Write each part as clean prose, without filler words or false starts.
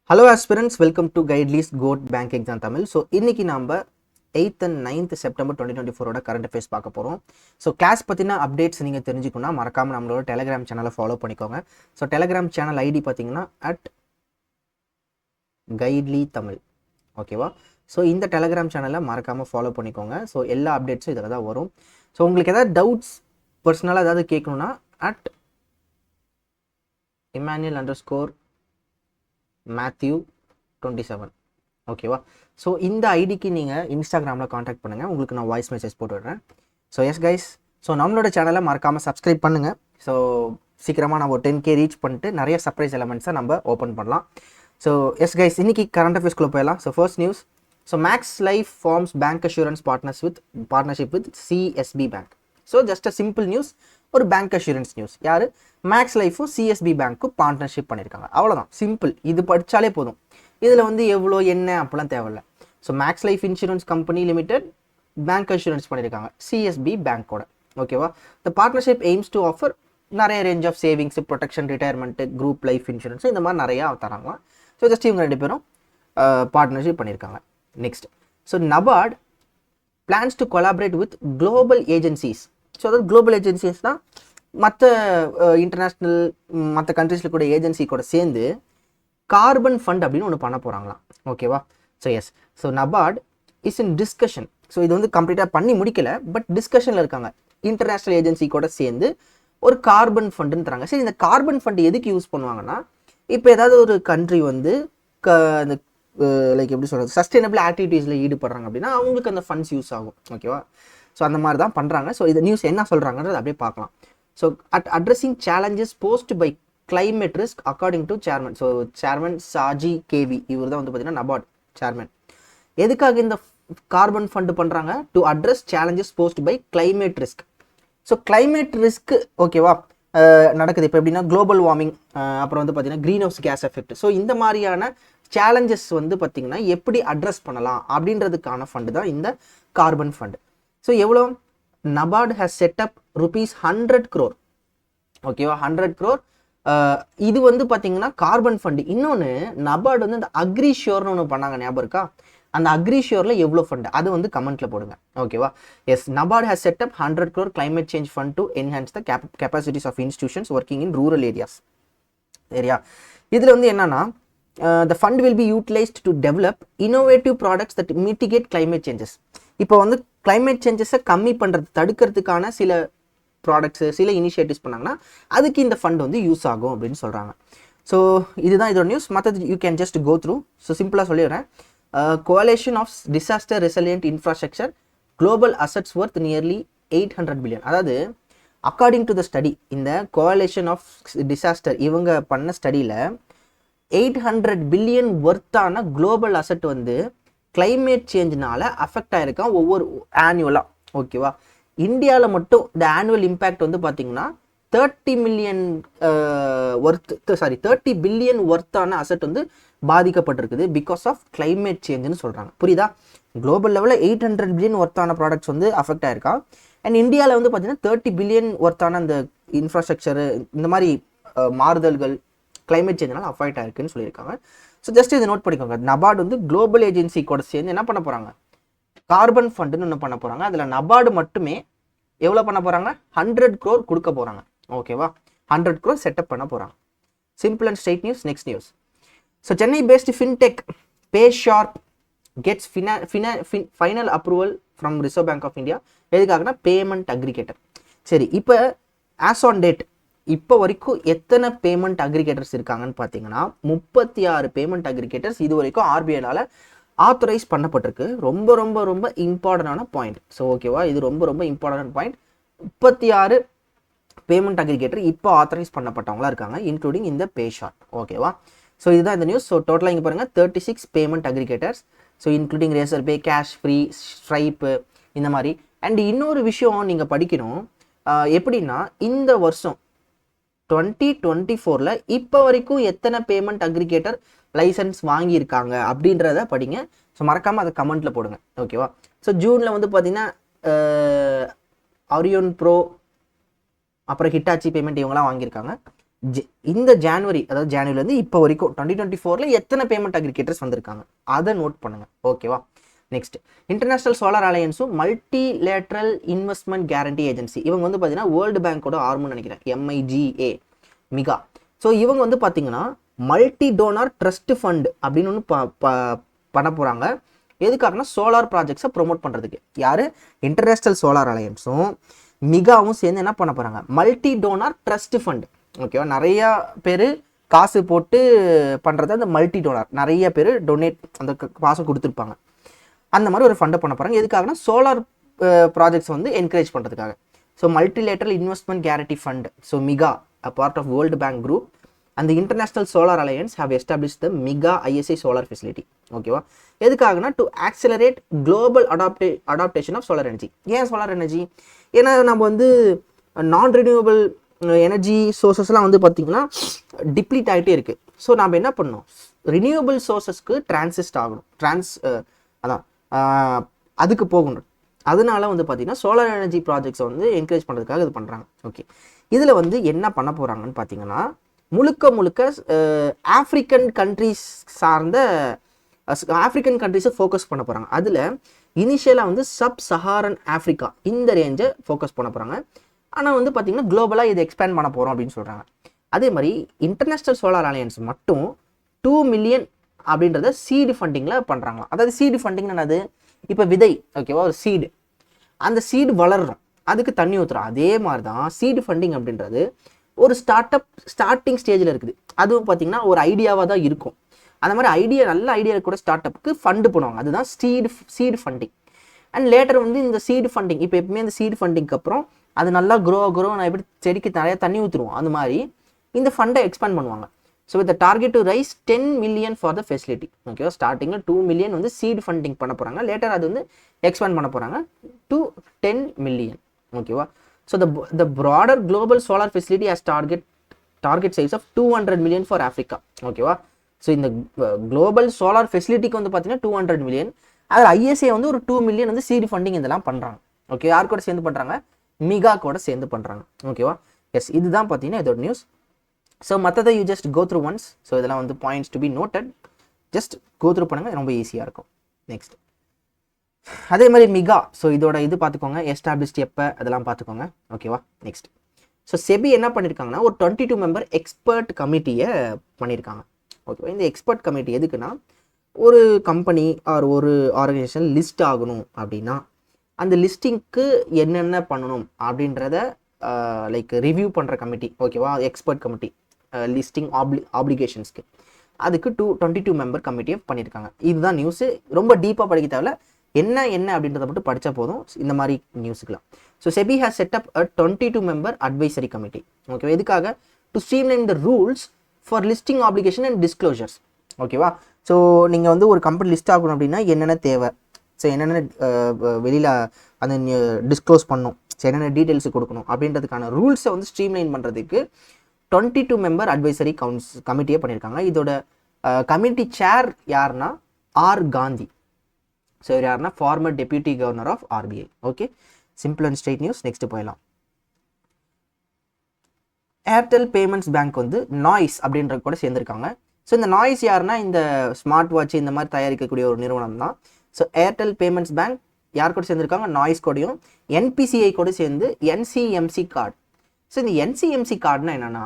Hello aspirants, welcome to Guidely's GOAT Bank Exam Tamil. So, இன்னைக்கு நாம 8th and 9th September 2024 ஓட current affairs பார்க்க போறோம். So, class பத்தின updates நீங்க தெரிஞ்சுக்கணும்னா மறக்காம நம்மளோட Telegram channel follow பண்ணிக்கோங்க. So, Telegram channel ID பாத்தீங்கன்னா @Guidely Tamil. ஓகேவா? ஸோ இந்த டெலகிராம் சேனலை மறக்காமல் ஃபாலோ பண்ணிக்கோங்க. ஸோ எல்லா அப்டேட்ஸும் இதில் தான் வரும். ஸோ உங்களுக்கு ஏதாவது டவுட்ஸ் பர்சனலாக ஏதாவது கேட்கணுன்னா @Emmanuel_Matthew27 ஓகேவா? ஸோ இந்த ஐடிக்கு நீங்கள் இன்ஸ்டாகிராமில் காண்டாக்ட் பண்ணுங்கள். உங்களுக்கு நான் வாய்ஸ் மெசேஜ் போட்டு விடுறேன். ஸோ எஸ் கைஸ், ஸோ நம்மளோட சேனலை மறக்காமல் சப்ஸ்கிரைப் பண்ணுங்கள். ஸோ சீக்கிரமாக நம்ம 10K ரீச் பண்ணிட்டு நிறைய சர்ப்ரைஸ் எலமெண்ட்ஸை நம்ம ஓப்பன் பண்ணலாம். ஸோ எஸ் கைஸ், இன்னைக்கு கரண்ட் அஃபேர்ஸ்குள்ளே போயிடலாம். So first news, so Max Life forms bank assurance partnership with CSB Bank. So just a simple news, ஒரு பேங்க் அஷூரன்ஸ் நியூஸ். யார்? மேக்ஸ் லைஃபும் சிஎஸ்பி பேங்க்கும் பார்ட்னர்ஷிப் பண்ணியிருக்காங்க. அவ்வளோதான், சிம்பிள். இது படித்தாலே போதும். இதில் வந்து எவ்வளோ என்ன அப்படிலாம் தேவையில்லை. So max life insurance company limited bank assurance பண்ணியிருக்காங்க சிஎஸ்பி பேங்க்கோட. ஓகேவா? The partnership aims to offer நிறைய range of savings, protection, retirement, group life insurance, இந்த மாதிரி நிறையா தராங்களாம். ஸோ ஜஸ்ட் இவங்க ரெண்டு பேரும் பார்ட்னர்ஷிப் பண்ணியிருக்காங்க. Next, so NABARD plans to collaborate with global agencies. So அதாவது குளோபல் ஏஜென்சிஸ் தான் மற்ற இன்டர்நேஷ்னல் மற்ற கண்ட்ரீஸில் கூட ஏஜென்சி கூட சேர்ந்து கார்பன் ஃபண்ட் அப்படின்னு ஒன்று பண்ண போகிறாங்களாம். ஓகேவா? So yes, so NABARD is in discussion. So இது வந்து கம்ப்ளீட்டாக பண்ணி முடிக்கல, பட் டிஸ்கஷனில் இருக்காங்க. இன்டர்நேஷ்னல் ஏஜென்சி கூட சேர்ந்து ஒரு கார்பன் ஃபண்டுன்னு தராங்க. சரி, இந்த கார்பன் ஃபண்டு எதுக்கு யூஸ் பண்ணுவாங்கன்னா, இப்போ ஏதாவது ஒரு கண்ட்ரி வந்து அந்த லைக் எப்படி சொல்கிறது, சஸ்டைனபிள் ஆக்டிவிட்டீஸில் ஈடுபடுறாங்க அப்படின்னா அவங்களுக்கு அந்த ஃபண்ட்ஸ் யூஸ் ஆகும். ஓகேவா? ஸோ அந்த மாதிரி தான் பண்ணுறாங்க. ஸோ இந்த நியூஸ் என்ன சொல்கிறாங்கன்றது அப்படியே பார்க்கலாம். So addressing challenges posed by climate risk according to chairman. So chairman Shaji K, V தான் வந்து பார்த்தீங்கன்னா NABARD சேர்மன். எதுக்காக இந்த கார்பன் ஃபண்டு பண்ணுறாங்க? To address challenges posed by climate risk. So climate risk ஓகேவா நடக்குது இப்போ எப்படின்னா குளோபல் வார்மிங், அப்புறம் வந்து பார்த்தீங்கன்னா greenhouse gas effect. So இந்த மாதிரியான சேலஞ்சஸ் வந்து பார்த்தீங்கன்னா எப்படி அட்ரஸ் பண்ணலாம் அப்படின்றதுக்கான ஃபண்டு தான் இந்த கார்பன் ஃபண்டு. ஸோ எவ்வளோ? NABARD has set up ₹100 crore. ஓகேவா? 100 crore. இது வந்து பார்த்தீங்கன்னா கார்பன் ஃபண்டு. இன்னொன்று NABARD வந்து இந்த அக்ரிஷியோர்னு ஒன்று பண்ணாங்க, ஞாபகம் இருக்கா? அந்த அக்ரிஷியோரில் எவ்வளோ ஃபண்டு அது வந்து கமெண்ட்டில் போடுங்க. ஓகேவா? Yes, NABARD has set up 100 crore climate change fund to enhance the capacities of institutions working in rural areas. சரியா? இதில் வந்து என்னன்னா, the fund will be utilized to develop innovative products that mitigate climate changes. இப்போ வந்து climate changes-ஐ கம்மி பண்ணுறது, தடுக்கிறதுக்கான சில products, சில இனிஷியேட்டிவ்ஸ் பண்ணாங்கன்னா அதுக்கு இந்த ஃபண்ட் வந்து யூஸ் ஆகும் அப்படின்னு சொல்கிறாங்க. ஸோ இதுதான் இதோட நியூஸ். மற்றது you can just go through. So சிம்பிளாக சொல்லிடுறேன். Coalition of disaster resilient infrastructure global assets worth nearly 800 billion. அதாவது அக்கார்டிங் டு த ஸ்டடி, இந்த கோலேஷன் ஆஃப் டிசாஸ்டர் இவங்க பண்ண ஸ்டடியில் 800 billion ஒர்த்தான குளோபல் அசட் வந்து கிளைமேட் சேஞ்சினால அஃபெக்ட் ஆயிருக்கான் ஒவ்வொரு ஆனுவலாக. ஓகேவா? இந்தியாவில் மட்டும் இந்த ஆனுவல் இம்பேக்ட் வந்து பார்த்தீங்கன்னா 30 பில்லியன் ஒர்த்தான அசட் வந்து பாதிக்கப்பட்டிருக்குது பிகாஸ் ஆஃப் கிளைமேட் சேஞ்சுன்னு சொல்கிறாங்க. புரியுதா? குளோபல் லெவலில் 800 billion ஒர்த்தான ப்ராடக்ட்ஸ் வந்து அஃபெக்ட் ஆயிருக்கா. அண்ட் இந்தியாவில் வந்து பார்த்தீங்கன்னா 30 billion ஒர்த்தான அந்த இன்ஃப்ராஸ்ட்ரக்சரு, இந்த மாதிரி மாறுதல்கள் கிளைமேட் சேஞ்சினால அஃபெக்ட் ஆயிருக்குன்னு சொல்லியிருக்காங்க. ஸோ ஜஸ்ட் இதை நோட் பண்ணிக்கோங்க. NABARD வந்து குளோபல் ஏஜென்சி கூட சேர்ந்து என்ன பண்ண போகிறாங்க? கார்பன் ஃபண்டுன்னு ஒன்று பண்ண போகிறாங்க. அதில் NABARD மட்டுமே எவ்வளோ பண்ண போகிறாங்க? 100 crore கொடுக்க போகிறாங்க. ஓகேவா? 100 crore செட்டப் பண்ண போகிறாங்க. Simple and straight news. Next news, so Chennai based fintech PaySharp gets final approval from Reserve Bank of India. எதுக்காகனா பேமெண்ட் அக்ரிகேட்டர். சரி, இப்போ ஆஸ் ஆன் டேட் இப்போ வரைக்கும் எத்தனை பேமெண்ட் அக்ரிகேட்டர்ஸ் இருக்காங்கன்னு பார்த்தீங்கன்னா 36 பேமெண்ட் அக்ரிகேட்டர்ஸ் இது வரைக்கும் RBIனால ஆத்தரைஸ் பண்ணப்பட்டிருக்கு. ரொம்ப ரொம்ப ரொம்ப இம்பார்ட்டண்டான பாயிண்ட். ஸோ ஓகேவா, இது ரொம்ப ரொம்ப இம்பார்ட்டன்ட் பாயிண்ட். 36 பேமெண்ட் அக்ரிகேட்டர் இப்போ ஆத்தரைஸ் பண்ணப்பட்டவங்களா இருக்காங்க, இன்க்ளூடிங் இந்த PaySharp. ஓகேவா? ஸோ இதுதான் இந்த நியூஸ். ஸோ டோட்டலாக இங்கே பாருங்கள் 36 payment aggregators. So including Razorpay, cash free, stripe, இந்த மாதிரி. அண்ட் இன்னொரு விஷயம் நீங்கள் படிக்கணும். எப்படின்னா இந்த வருஷம் 2024 இப்போ வரைக்கும் எத்தனை பேமெண்ட் அக்ரிகேட்டர் லைசன்ஸ் வாங்கியிருக்காங்க அப்படின்றத படிங்க. ஸோ மறக்காமல் அதை கமெண்ட்டில் போடுங்க. ஓகேவா? ஸோ ஜூனில் வந்து பார்த்தீங்கன்னா Orion Pro, அப்புறம் ஹிட்டாச்சி பேமெண்ட் இவங்களாம் வாங்கியிருக்காங்க. இந்த ஜான்வரி, அதாவது ஜான்வரிலேருந்து இப்போ வரைக்கும் 2024 எத்தனை பேமெண்ட் அக்ரிகேட்டர்ஸ் வந்திருக்காங்க அதை நோட் பண்ணுங்க. ஓகேவா? நெக்ஸ்ட், இன்டர்நேஷனல் சோலார் அலையன்ஸும் மல்டிலேட்ரல் இன்வெஸ்ட்மெண்ட் கேரண்டி ஏஜென்சி, இவங்க வந்து பார்த்தீங்கன்னா வேர்ல்டு பேங்கோட ஆர்ம்னு நினைக்கிறேன், MIGA, மிகா. ஸோ இவங்க வந்து பார்த்தீங்கன்னா மல்டி டோனார் ட்ரஸ்ட் ஃபண்ட் அப்படின்னு ஒன்று பண்ண போகிறாங்க. எதுக்காகனா சோலார் ப்ராஜெக்ட்ஸை ப்ரொமோட் பண்ணுறதுக்கு. யார்? இன்டர்நேஷனல் சோலார் அலையன்ஸும் மிகாவும் சேர்ந்து என்ன பண்ண போகிறாங்க? Multi donor trust fund. ஓகேவா? நிறையா பேர் காசு போட்டு பண்ணுறது அந்த மல்டி டோனார், நிறைய பேர் டொனேட் அந்த காசை கொடுத்துருப்பாங்க. அந்த மாதிரி ஒரு ஃபண்டை பண்ண போகிறாங்க. எதுக்காகனா சோலார் ப்ராஜெக்ட்ஸ் வந்து என்கரேஜ் பண்ணுறதுக்காக. So multilateral investment guarantee fund, so MIGA, a part of world bank group and the International Solar Alliance have established the MIGA ISA solar facility. ஓகேவா? எதுக்காகனா to accelerate global adaptation of solar energy. ஏன் solar energy? ஏன்னா நம்ம வந்து நான் renewable energy சோர்சஸ்லாம் வந்து பார்த்திங்கன்னா deplete ஆகிட்டே இருக்குது. ஸோ நம்ம என்ன பண்ணணும்? ரினியூவபிள் சோர்சஸ்க்கு டிரான்சிஸ்ட் ஆகணும், அதுக்கு போகணும். அதனால வந்து பார்த்திங்கன்னா சோலார் எனர்ஜி ப்ராஜெக்ட்ஸை வந்து என்கரேஜ் பண்ணுறதுக்காக இது பண்ணுறாங்க. ஓகே, இதில் வந்து என்ன பண்ண போகிறாங்கன்னு பார்த்தீங்கன்னா முழுக்க ஆஃப்ரிக்கன் கண்ட்ரிஸ் சார்ந்த ஆஃப்ரிக்கன் கண்ட்ரிஸை ஃபோக்கஸ் பண்ண போகிறாங்க. அதில் இனிஷியலாக வந்து சப் சஹாரன் ஆஃப்ரிக்கா இந்த ரேஞ்சை ஃபோக்கஸ் பண்ண போகிறாங்க. ஆனால் வந்து பார்த்திங்கன்னா குளோபலாக இதை எக்ஸ்பேண்ட் பண்ண போகிறோம் அப்படின்னு சொல்கிறாங்க. அதே மாதிரி இன்டர்நேஷ்னல் சோலார் அலையன்ஸ் மட்டும் 2 மில்லியன் அப்படின்றத சீடு ஃபண்டிங்கில் பண்ணுறாங்களாம். அதாவது சீடு ஃபண்டிங் என்னது? இப்போ விதை, ஓகேவா, ஒரு சீடு, அந்த சீடு வளர்றோம், அதுக்கு தண்ணி ஊற்றுறோம். அதே மாதிரி தான் சீடு ஃபண்டிங் அப்படின்றது ஒரு ஸ்டார்டிங் ஸ்டேஜில் இருக்குது. அதுவும் பார்த்தீங்கன்னா ஒரு ஐடியாவாக தான் இருக்கும். அந்த மாதிரி நல்ல ஐடியா கூட ஸ்டார்ட் அப்புக்கு ஃபண்டு பண்ணுவாங்க. அதுதான் சீடு ஃபண்டிங். அண்ட் லேட்டர் வந்து இந்த சீடு ஃபண்டிங், இப்போ எப்பவுமே இந்த சீடு ஃபண்டிங்க்கு அப்புறம் அது நல்லா க்ரோ நான் எப்படி செடிக்கு நிறைய தண்ணி ஊற்றுருவோம், அந்த மாதிரி இந்த ஃபண்டை எக்ஸ்பேண்ட் பண்ணுவாங்க. So with target to rice 10 million for the facility. ஓகேவா? ஸ்டார்டிங்கில் 2 மில்லியன் வந்து சீடு ஃபண்டிங் பண்ண போகிறாங்க. லேட்டர் அது வந்து எக்ஸ்பேண்ட் பண்ண போகிறாங்க டு 10 மில்லியன். ஓகேவா? So the broader global solar facility has target size of 200 million for Africa. ஓகேவா? ஸோ இந்த குளோபல் சோலார் ஃபெசிலிட்டிக்கு வந்து பார்த்தீங்கன்னா 200 மில்லியன். அதில் ஐஎஸ்ஏ வந்து ஒரு 2 மில்லியன் வந்து சீடு ஃபண்டிங் இதெல்லாம் பண்ணுறாங்க. ஓகே, யார் கூட சேர்ந்து பண்ணுறாங்க? மிகா கூட சேர்ந்து பண்ணுறாங்க. ஓகேவா? எஸ், இதுதான் பார்த்தீங்கன்னா இதோட நியூஸ். ஸோ மற்றதை you just go through once. So இதெல்லாம் வந்து points to be noted, just go through பண்ணுங்கள், ரொம்ப ஈஸியாக இருக்கும். நெக்ஸ்ட், அதே மாதிரி மிகா, ஸோ இதோட இது பார்த்துக்கோங்க, எஸ்டாப்ளிஷ்ட் எப்போ அதெல்லாம் பார்த்துக்கோங்க. ஓகேவா? நெக்ஸ்ட், ஸோ செபி என்ன பண்ணியிருக்காங்கன்னா ஒரு 22 மெம்பர் எக்ஸ்பர்ட் கமிட்டியை பண்ணியிருக்காங்க. ஓகேவா? இந்த எக்ஸ்பர்ட் கமிட்டி எதுக்குன்னா, ஒரு கம்பெனி ஆர் ஒரு ஆர்கனைசேஷன் லிஸ்ட் ஆகணும் அப்படின்னா அந்த லிஸ்டிங்க்கு என்னென்ன பண்ணணும் அப்படின்றத லைக் ரிவ்யூ பண்ணுற கமிட்டி. ஓகேவா? எக்ஸ்பர்ட் கமிட்டி லிஸ்டிங் ஆப்ளிகேஷன்ஸ்க்கு, அதுக்கு 22 மெம்பர் கமிட்டியை பண்ணியிருக்காங்க. இதுதான் நியூஸு. ரொம்ப டீப்பாக படிக்க தேவையில்ல, என்ன அப்படின்றத மட்டும் படித்தா போதும் இந்த மாதிரி நியூஸுக்கலாம். So SEBI has set up a 22 member advisory committee. ஓகேவா? எதுக்காக? To streamline the rules for listing application and disclosures. ஓகேவா? ஸோ நீங்கள் வந்து ஒரு கம்பெனி லிஸ்ட் ஆகணும் அப்படின்னா என்னென்ன தேவை, ஸோ என்னென்ன வெளியில் அந்த டிஸ்க்ளோஸ் பண்ணணும், ஸோ என்னென்ன டீட்டெயில்ஸ் கொடுக்கணும் அப்படின்றதுக்கான ரூல்ஸை வந்து ஸ்ட்ரீம்லைன் பண்ணுறதுக்கு 22 மெம்பர் அட்வைசரி கமிட்டியே பண்ணியிருக்காங்க. இதோட கமிட்டி சேர் யாருன்னா ஆர் காந்தி. ஸோ இவர் யாருன்னா former deputy governor of RBI. Okay, simple and straight news. Next போயிடலாம். ஏர்டெல் பேமெண்ட்ஸ் பேங்க் வந்து நாய்ஸ் அப்படின்ற கூட சேர்ந்துருக்காங்க. ஸோ இந்த நாய்ஸ் யாருன்னா இந்த ஸ்மார்ட் வாட்ச் இந்த மாதிரி தயாரிக்கக்கூடிய ஒரு நிறுவனம் தான். ஸோ ஏர்டெல் பேமெண்ட்ஸ் பேங்க் யார் கூட சேர்ந்துருக்காங்க? நாய்ஸ் கூடயும் என்பிசிஐ கூட சேர்ந்து என்சிஎம்சி கார்டு. ஸோ இந்த என்சிஎம்சி கார்டுனா என்னென்னா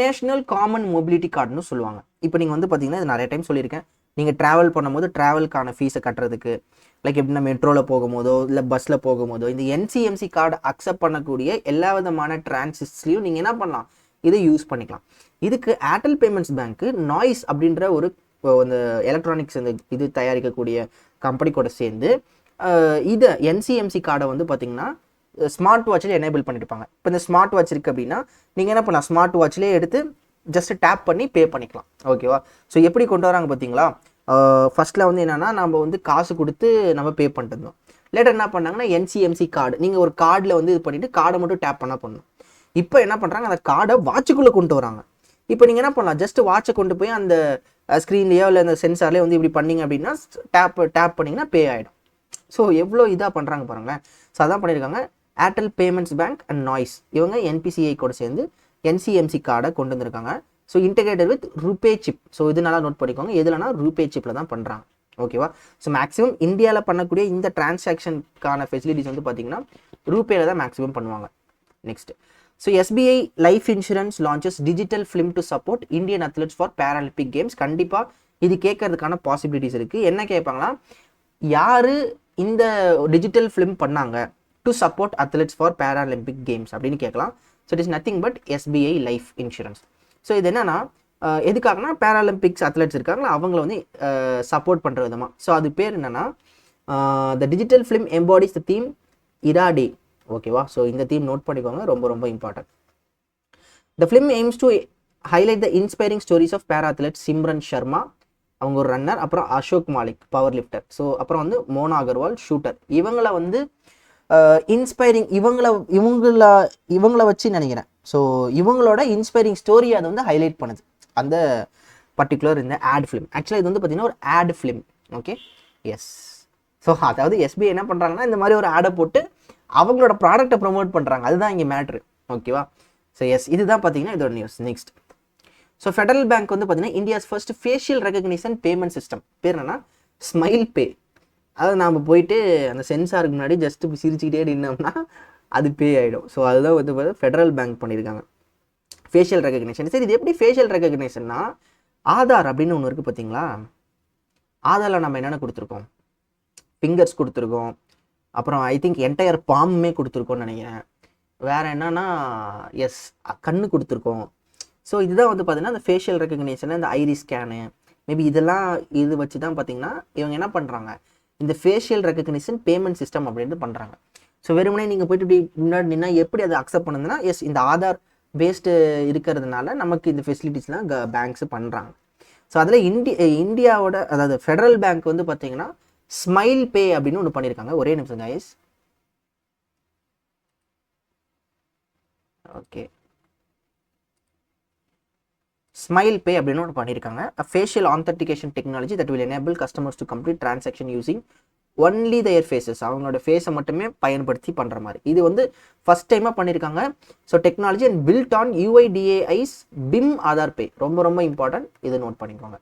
நேஷ்னல் காமன் மொபிலிட்டி கார்டுன்னு சொல்லுவாங்க. இப்போ நீங்கள் வந்து பார்த்தீங்கன்னா இது நிறைய டைம் சொல்லியிருக்கேன், நீங்கள் ட்ராவல் பண்ணும்போது ட்ராவலுக்கான ஃபீஸை கட்டுறதுக்கு, லைக் எப்படின்னா மெட்ரோவில் போகும்போதோ இல்லை பஸ்ஸில் போகும்போதோ இந்த என்சிஎம்சி கார்டு அக்செப்ட் பண்ணக்கூடிய எல்லா விதமான டிரான்சிட்ஸ்லையும் நீங்கள் என்ன பண்ணலாம், இதை யூஸ் பண்ணிக்கலாம். இதுக்கு ஏர்டெல் பேமெண்ட்ஸ் பேங்க்கு நாய்ஸ் அப்படின்ற ஒரு இந்த எலக்ட்ரானிக்ஸ் இந்த இது தயாரிக்கக்கூடிய கம்பெனி கூட சேர்ந்து இதை என்சிஎம்சி கார்டை வந்து பார்த்தீங்கன்னா ஸ்மார்ட் வாட்சில் எனேபிள் பண்ணியிருப்பாங்க. இப்போ இந்த ஸ்மார்ட் வாட்ச் இருக்குது அப்படின்னா நீங்கள் என்ன பண்ணலாம், ஸ்மார்ட் வாட்ச்லேயே எடுத்து ஜஸ்ட் டேப் பண்ணி பே பண்ணிக்கலாம். ஓகேவா? ஸோ எப்படி கொண்டு வராங்க பார்த்தீங்களா? ஃபர்ஸ்ட்டில் வந்து என்னென்னா நம்ம வந்து காசு கொடுத்து நம்ம பே பண்ணிட்டு இருந்தோம். லேட்டர் என்ன பண்ணாங்கன்னா என்சிஎம்சி கார்டு, நீங்கள் ஒரு கார்டில் வந்து இது பண்ணிவிட்டு கார்டை மட்டும் டேப் பண்ணால் பண்ணணும். இப்போ என்ன பண்ணுறாங்க, அந்த கார்டை வாட்சுக்குள்ளே கொண்டு வராங்க. இப்போ நீங்கள் என்ன பண்ணலாம், ஜஸ்ட் வாட்சை கொண்டு போய் அந்த ஸ்க்ரீன்லேயோ இல்லை அந்த சென்சார்லேயோ வந்து இப்படி பண்ணிங்க அப்படின்னா டேப் பண்ணிங்கன்னா பே ஆகிடும். ஸோ எவ்வளோ இதாக பண்ணுறாங்க பாருங்களேன். ஸோ அதான் பண்ணியிருக்காங்க Airtel payments bank and noise. இவங்க என்பிசிஐ கூட சேர்ந்து என்சிஎம்சி கார்டை கொண்டு வந்திருக்காங்க. So integrated with RuPay chip. So இது நல்லா நோட் பண்ணிக்கோங்க, எதுலனா ரூபே சிப்பில் தான் பண்ணுறாங்க. ஓகேவா? ஸோ மேக்ஸிமம் இந்தியாவில் பண்ணக்கூடிய இந்த டிரான்சாக்ஷனுக்கான ஃபெசிலிட்டிஸ் வந்து பார்த்தீங்கன்னா ரூபேல தான் மேக்ஸிமம் பண்ணுவாங்க. Next, so SBI life insurance launches digital film to support Indian athletes for Paralympic games. கண்டிப்பாக இது கேட்கறதுக்கான பாசிபிலிட்டிஸ் இருக்குது. என்ன கேட்பாங்களா, யார் இந்த டிஜிட்டல் ஃபிலிம் பண்ணாங்க to support athletes for Paralympic games அப்படின்னு கேட்கலாம். So it is nothing but SBI life insurance. So இது என்னன்னா எதுக்காகனா பேராலிம்பிக்ஸ் அத்லெட்ஸ் இருக்காங்களா அவங்கள வந்து சப்போர்ட் பண்ணுற விதமாக. ஸோ அது பேர் என்னன்னா the digital film embodies the theme Irade. ஓகேவா? ஸோ இந்த தீம் நோட் பண்ணிக்கோங்க, ரொம்ப ரொம்ப important. The film aims to highlight the inspiring stories of para athlete Simran Sharma, அவங்க ஒரு ரன்னர், அப்புறம் Ashok Malik powerlifter, so அப்புறம் வந்து மோனா அகர்வால் ஷூட்டர். இவங்களை வந்து இன்ஸ்பைரிங் இவங்கள வச்சு நினைக்கிறேன். ஸோ இவங்களோட இன்ஸ்பைரிங் ஸ்டோரி அதை வந்து ஹைலைட் பண்ணுது அந்த பர்டிகுலர் இந்த ஆட் ஃபிலிம். ஆக்சுவலாக இது வந்து பார்த்தீங்கன்னா ஒரு ad film. Okay, yes. So அதாவது எஸ்பிஐ என்ன பண்ணுறாங்கன்னா இந்த மாதிரி ஒரு ஆடை போட்டு அவங்களோட ப்ராடக்ட்டை ப்ரொமோட் பண்ணுறாங்க, அதுதான் இங்கே மேட்ரு. ஓகேவா? ஸோ எஸ், இதுதான் பார்த்தீங்கன்னா இதோட news. Next, so federal bank வந்து பார்த்தீங்கன்னா India's first facial recognition payment system, பேர் என்னன்னா ஸ்மைல் பே. அதாவது நாம் போயிட்டு அந்த சென்சாருக்கு முன்னாடி ஜஸ்ட் சிரிச்சுக்கிட்டே நின்னோம்னா அது பே ஆகிடும். ஸோ அதுதான் வந்து ஃபெடரல் பேங்க் பண்ணியிருக்காங்க ஃபேஷியல் ரெகக்னிஷன். சரி, இது எப்படி ஃபேஷியல் ரெகக்னிஷன்னா, ஆதார் அப்படின்னு ஒன்று இருக்குது பார்த்தீங்களா, ஆதாரில் நம்ம என்னென்ன கொடுத்துருக்கோம், ஃபிங்கர்ஸ் கொடுத்துருக்கோம், அப்புறம் ஐ திங்க் என்டையர் பாம்புமே கொடுத்துருக்கோம்னு நினைக்கிறேன். வேறு என்னன்னா எஸ், கண்ணு கொடுத்துருக்கோம். ஸோ இதுதான் வந்து பார்த்தீங்கன்னா இந்த ஃபேஷியல் ரெகக்னிஷன், இந்த ஐரிஸ் ஸ்கேனு மேபி இதெல்லாம் இது வச்சு தான் பார்த்தீங்கன்னா இவங்க என்ன பண்ணுறாங்க, இந்த ஃபேஷியல் ரெகக்னிஷன் பேமெண்ட் சிஸ்டம் அப்படின்ட்டு பண்ணுறாங்க. ஸோ வெறுமனே நீங்கள் போய்ட்டு இப்படி முன்னாடி நின்னா எப்படி அதை அக்செப்ட் பண்ணுதுன்னா, எஸ் இந்த ஆதார் பேஸ்டு இருக்கிறதுனால நமக்கு இந்த ஃபெசிலிட்டிஸ்லாம் பேங்க்ஸ் பண்ணுறாங்க. ஸோ அதில் இந்தியாவோட அதாவது ஃபெடரல் பேங்க் வந்து பார்த்தீங்கன்னா ஸ்மைல் பே அப்படின்னு ஒன்று பண்ணியிருக்காங்க. ஒரே நிமிஷம் கைஸ். ஓகே, ஸ்மைல் பே அப்படின்னு ஒன்று பண்ணியிருக்காங்க. Facial authentication technology that will enable customers to complete transaction using only their faces, அவங்களோட ஃபேஸை மட்டுமே பயன்படுத்தி பண்ணுற மாதிரி. இது வந்து ஃபர்ஸ்ட் டைமாக பண்ணியிருக்காங்க. So technology and build on UIDAI's BHIM Aadhaar pay, ரொம்ப ரொம்ப இம்பார்ட்டன்ட், இதை நோட் பண்ணிக்கோங்க.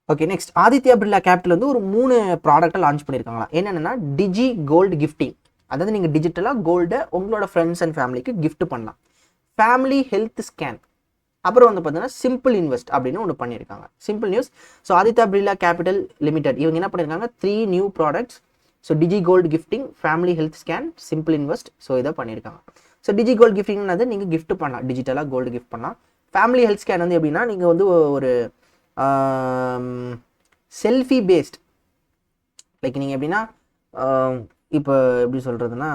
Okay, next, Aditya Birla capital வந்து ஒரு 3 ப்ராடக்ட்டை லான்ச் பண்ணியிருக்காங்களா. என்னென்னா டிஜி கோல்டு கிஃப்டிங், அதாவது நீங்கள் டிஜிட்டலாக கோல்டை உங்களோட ஃப்ரெண்ட்ஸ் அண்ட் ஃபேமிலிக்கு கிஃப்ட் பண்ணலாம். ஃபேமிலி ஹெல்த் ஸ்கேன், அப்புறம் வந்து பார்த்தீங்கன்னா சிம்பிள் இன்வெஸ்ட் அப்படின்னு ஒன்று பண்ணியிருக்காங்க. Simple news. So Aditya Birla capital limited இவங்க என்ன பண்ணியிருக்காங்க, 3 new products. So digi gold gifting, family health scan, simple invest. So இதை பண்ணியிருக்காங்க. ஸோ டிஜி கோல்டு கிஃப்டிங்னது நீங்கள் கிஃப்ட் பண்ணலாம், டிஜிட்டலாக கோல்டு கிஃப்ட் பண்ணலாம். ஃபேமிலி ஹெல்த் ஸ்கேன் வந்து எப்படின்னா நீங்கள் வந்து ஒரு செல்ஃபி பேஸ்ட், லைக் நீங்கள் எப்படின்னா இப்போ எப்படி சொல்கிறதுனா,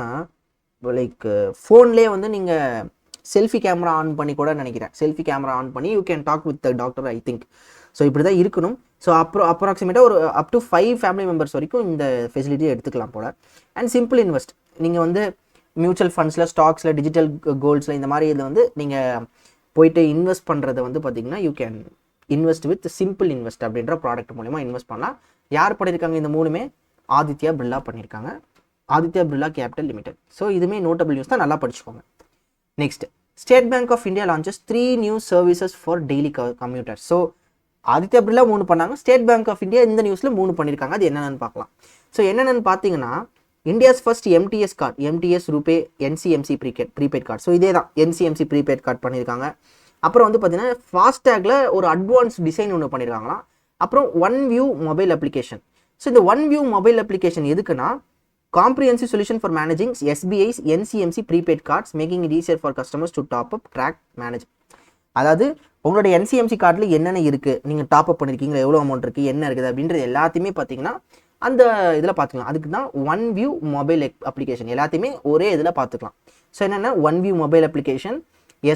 லைக் ஃபோன்லேயே வந்து நீங்கள் செல்ஃபி கேமரா ஆன் பண்ணி கூட நினைக்கிறேன், செல்ஃபி கேமரா ஆன் பண்ணி you can talk with the doctor, I think. So இப்படி தான் இருக்கணும். ஸோ அப்ராக்சிமேட்டாக ஒரு அப் டு 5 ஃபேமிலி மெம்பர்ஸ் வரைக்கும் இந்த ஃபெசிலிட்டியை எடுத்துக்கலாம் போல். அண்ட் சிம்பிள் இன்வெஸ்ட், நீங்கள் வந்து மியூச்சுவல் ஃபண்ட்ஸில், ஸ்டாக்ஸில், டிஜிட்டல் கோல்ட்ஸில் இந்த மாதிரி இதில் வந்து நீங்கள் போயிட்டு இன்வெஸ்ட் பண்ணுறதை வந்து பார்த்தீங்கன்னா you can invest with simple invest அப்படின்ற ப்ராடக்ட் மூலிமா இன்வெஸ்ட் பண்ணலாம். யார் பண்ணியிருக்காங்க இந்த 3மே, ஆதித்யா பிர்லா பண்ணியிருக்காங்க, Aditya Birla capital Limited. So இதுவுமே நோட்டபிள் நியூஸ் தான், நல்லா படிச்சுக்கோங்க. Next, State Bank of India launches 3 new services for daily commuters. So Aditya Birla 3 பண்ணாங்க, ஸ்டேட் பேங்க் ஆஃப் இந்தியா இந்த நியூஸில் 3 பண்ணியிருக்காங்க. அது என்னென்னு பார்க்கலாம். ஸோ என்னென்னு பார்த்தீங்கன்னா, India's first MTS card, MTS RuPay NCMC prepaid card. So இதே தான் என்சிஎம்சி ப்ரீபெய்ட் கார்டு பண்ணியிருக்காங்க. அப்புறம் வந்து பார்த்தீங்கன்னா ஃபாஸ்டேகில் ஒரு அட்வான்ஸ் டிசைன் ஒன்று பண்ணியிருக்காங்களாம். அப்புறம் one view mobile application. So இந்த ஒன் வியூ மொபைல் அப்ளிகேஷன் எதுக்குன்னா, comprehensive solution for managing SBI's NCMC prepaid cards, making it easier for customers to top up, track, manage. அதாவது உங்களோட NCMC கார்டில் என்னென்ன இருக்குது, நீங்கள் டாப் அப் பண்ணியிருக்கீங்களா, எவ்வளோ அமௌண்ட் இருக்குது, என்ன இருக்குது அப்படின்றது எல்லாத்தையுமே பார்த்தீங்கன்னா அந்த இதில் பார்த்துக்கலாம். அதுக்கு தான் ஒன் வியூ மொபைல் அப்ளிகேஷன், எல்லாத்தையுமே ஒரே இதில் பார்த்துக்கலாம். ஸோ என்னென்னா one view mobile application,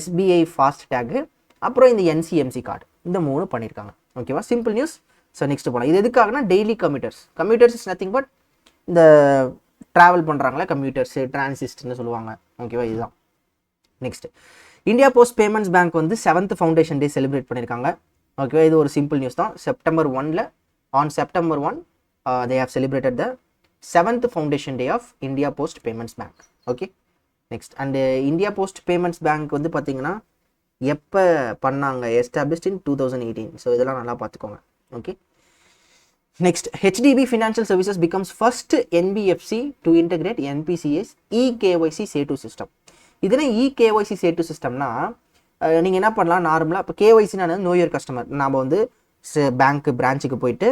SBI fast tag, அப்புறம் இந்த NCMC கார்டு, இந்த 3 பண்ணியிருக்காங்க. ஓகேவா, சிம்பிள் நியூஸ். ஸோ நெக்ஸ்ட் போகலாம். இது எதுக்காகனா daily commuters is nothing but இந்த ட்ராவல் பண்ணுறாங்களா கம்யூட்டர்ஸு, டிரான்சிஸ்ட்னு சொல்லுவாங்க. ஓகேவா, இதுதான். Next, India Post Payments bank வந்து 7th ஃபவுண்டேஷன் டே செலிப்ரேட் பண்ணியிருக்காங்க. ஓகேவா, இது ஒரு சிம்பிள் நியூஸ் தான். September 1 they have celebrated the 7th foundation day of India Post Payments Bank. Okay, next and India Post Payments bank வந்து பார்த்தீங்கன்னா எப்போ பண்ணாங்க, எஸ்டாப்ளிஷ்ட் இன் 2018. ஸோ இதெல்லாம் நல்லா பார்த்துக்கோங்க. Okay, next HDB financial services becomes first NBFC to integrate NPCS eKYC Setu system. இதுனா eKYC Setu சிஸ்டம்னா நீங்கள் என்ன பண்ணலாம், நார்மலாக இப்போ கேஒய்சினா நோ யுவர் கஸ்டமர், நாம் வந்து பேங்க் பிரான்ச்சுக்கு போயிட்டு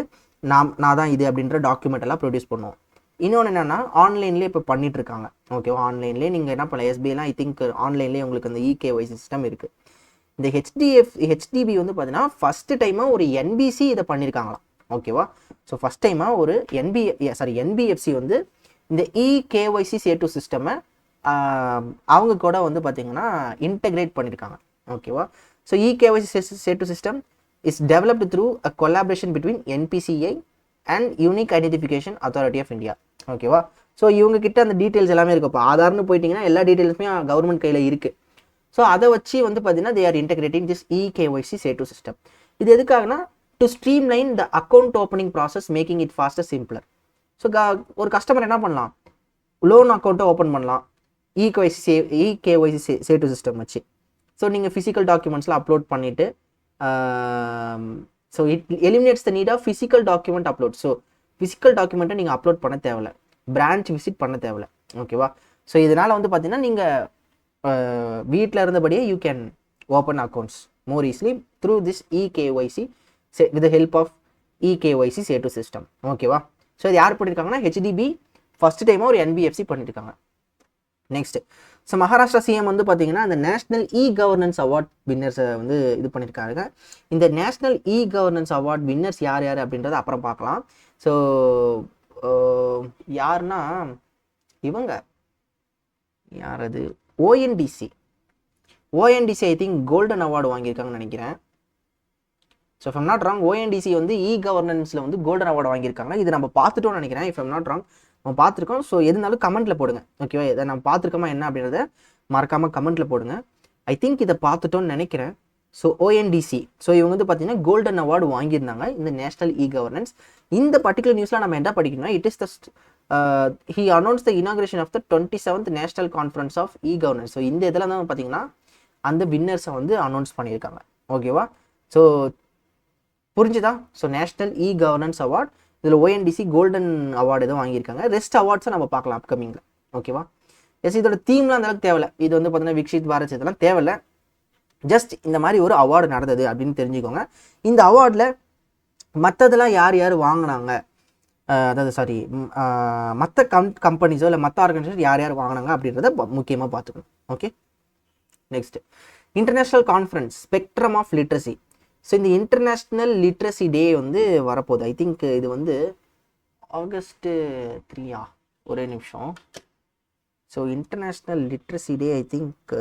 நான் தான் இது அப்படின்ற டாக்குமெண்ட் எல்லாம் ப்ரொடியூஸ் பண்ணுவோம். இன்னொன்று என்னென்னா ஆன்லைன்லேயே இப்போ பண்ணிட்டு இருக்காங்க. ஓகேவா, ஆன்லைன்லேயே நீங்கள் என்ன பண்ணலாம், எஸ்பிஐலாம் ஐ திங்க் ஆன்லைன்லேயே உங்களுக்கு அந்த இகேஒய்சி சிஸ்டம் இருக்குது. இந்த ஹெச்டிபி வந்து பார்த்தீங்கன்னா ஃபஸ்ட்டு டைமாக ஒரு என்பிசி இதை பண்ணியிருக்காங்களாம். ஓகேவா, ஸோ ஃபஸ்ட் டைமாக ஒரு என்பிஎஃப்சி வந்து இந்த இகேஒய்சி சேட்டு சிஸ்டமை அவங்க கூட வந்து பார்த்தீங்கன்னா இன்டெகிரேட் பண்ணியிருக்காங்க. ஓகேவா, so e KYC Setu system is developed through a collaboration between NPCI and Unique Identification Authority of India. ஓகேவா, ஸோ இவங்க கிட்ட அந்த டீட்டெயில்ஸ் எல்லாமே இருக்குது. இப்போ ஆதார்னு போயிட்டீங்கன்னா எல்லா டீட்டெயில்ஸுமே கவர்மெண்ட் கையில் இருக்குது. ஸோ அதை வச்சு வந்து பார்த்தீங்கன்னா they are integrating this e KYC Setu system. இது எதுக்காகனா to streamline the account opening process, making it faster, simpler. So ஒரு கஸ்டமர் என்ன பண்ணலாம், லோன் அக்கௌண்ட்டை ஓப்பன் பண்ணலாம் இகேஒய்சி சேட்டு சிஸ்டம் வச்சு. ஸோ நீங்கள் ஃபிசிக்கல் டாக்குமெண்ட்ஸ்லாம் அப்லோட் பண்ணிவிட்டு so it eliminates the need of physical document upload. So physical டாக்குமெண்ட்டை நீங்கள் அப்லோட் பண்ண தேவையில்ல, பிரான்ச் விசிட் பண்ண தேவையில்ல. ஓகேவா, ஸோ இதனால் வந்து பார்த்தீங்கன்னா நீங்கள் வீட்டில் இருந்தபடியே you can open accounts more easily through this e KYC with the help of e KYC Setu system. ஓகேவா, ஸோ இது யார் பண்ணியிருக்காங்கன்னா ஹெச்டிபி ஃபர்ஸ்ட் டைமாக ஒரு என்பிஎஃப்சி பண்ணியிருக்காங்க. நெக்ஸ்ட், ஸோ மகாராஷ்டிரா சிஎம் வந்து பார்த்தீங்கன்னா அந்த நேஷனல் இ கவர்னன்ஸ் அவார்ட் வின்னர்ஸை வந்து இது பண்ணியிருக்காங்க. இந்த national e governance award winners யார் யார் அப்படின்றத அப்புறம் பார்க்கலாம். ஸோ யாருன்னா இவங்க யார், அது ONDC I think golden award வாங்கியிருக்காங்கன்னு நினைக்கிறேன். So if I'm not wrong ONDC வந்து இ கவர்னன்ஸில் வந்து கோல்டன் அவார்டு வாங்கியிருக்காங்க. இது நம்ம பார்த்துட்டோம்னு நினைக்கிறேன், இஃப் எம் நாட் ராங் நம்ம பார்த்துருக்கோம். ஸோ எதுனாலும் கமெண்ட்டில் போடுங்க. ஓகேவா, இதை நம்ம பார்த்துருக்கோமா என்ன அப்படின்றத மறக்காமல் கமெண்ட்டில் போடுங்க. ஐ திங்க் இதை பார்த்துட்டோன்னு நினைக்கிறேன். ஸோ ஓஎன்டிசி, ஸோ இவங்க வந்து பார்த்தீங்கன்னா கோல்டன் அவார்டு வாங்கியிருந்தாங்க இந்த நேஷனல் இ கவர்னன்ஸ். இந்த பர்டிகுலர் நியூஸில் நம்ம என்ன படிக்கணும்னா, it is the he announce the inauguration of the 27th national conference of e governance. So இந்த இதில் தான் பார்த்தீங்கன்னா அந்த வின்னர்ஸை வந்து அனௌன்ஸ் பண்ணியிருக்காங்க. ஓகேவா, ஸோ புரிஞ்சுதா? So national e governance award, இதில் ஓஎன்டிசி கோல்டன் அவார்டு எதுவும் வாங்கியிருக்காங்க. ரெஸ்ட் அவார்ட்ஸை நம்ம பார்க்கலாம் அப்கமிங்கில். ஓகேவா, எஸ் இதோட தீம்லாம் அந்த அளவுக்கு தேவையில்ல. இது வந்து பார்த்தீங்கன்னா விக்ஷித் பாரத் இதெல்லாம் தேவையில்லை. ஜஸ்ட் இந்த மாதிரி ஒரு அவார்டு நடந்தது அப்படின்னு தெரிஞ்சுக்கோங்க. இந்த அவார்டில் மற்றதெல்லாம் யார் யார் வாங்கினாங்க, அதாவது மற்ற கம்பெனிஸோ இல்லை மற்ற ஆர்கனைசேஷன் யார் யார் வாங்கினாங்க அப்படின்றத முக்கியமாக பார்த்துக்கணும். Okay, next international conference spectrum of literacy. So இந்த இன்டர்நேஷ்னல் லிட்ரஸி டே வந்து வரப்போகுது. ஐ திங்க் இது வந்து ஆகஸ்ட் 3 ஒரே நிமிஷம். So international literacy day I think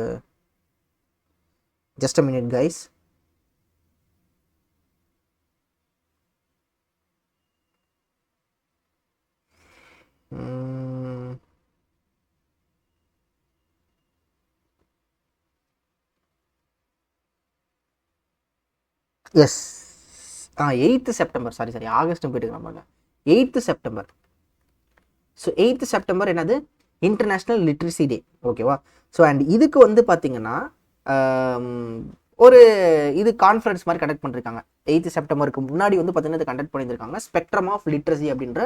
just a minute guys. Yes 8th September, sorry August போயிட்டு இருக்காங்க. 8th September. So 8th September என்னது, இன்டர்நேஷ்னல் லிட்ரஸி டே. ஓகேவா, ஸோ அண்ட் இதுக்கு வந்து பார்த்தீங்கன்னா ஒரு இது கான்ஃபரன்ஸ் மாதிரி கண்டக்ட் பண்ணியிருக்காங்க. 8th செப்டம்பருக்கு முன்னாடி வந்து பார்த்தீங்கன்னா இது கண்டக்ட் பண்ணியிருக்காங்க. ஸ்பெக்ட்ரம் ஆஃப் லிட்ரஸி அப்படின்ற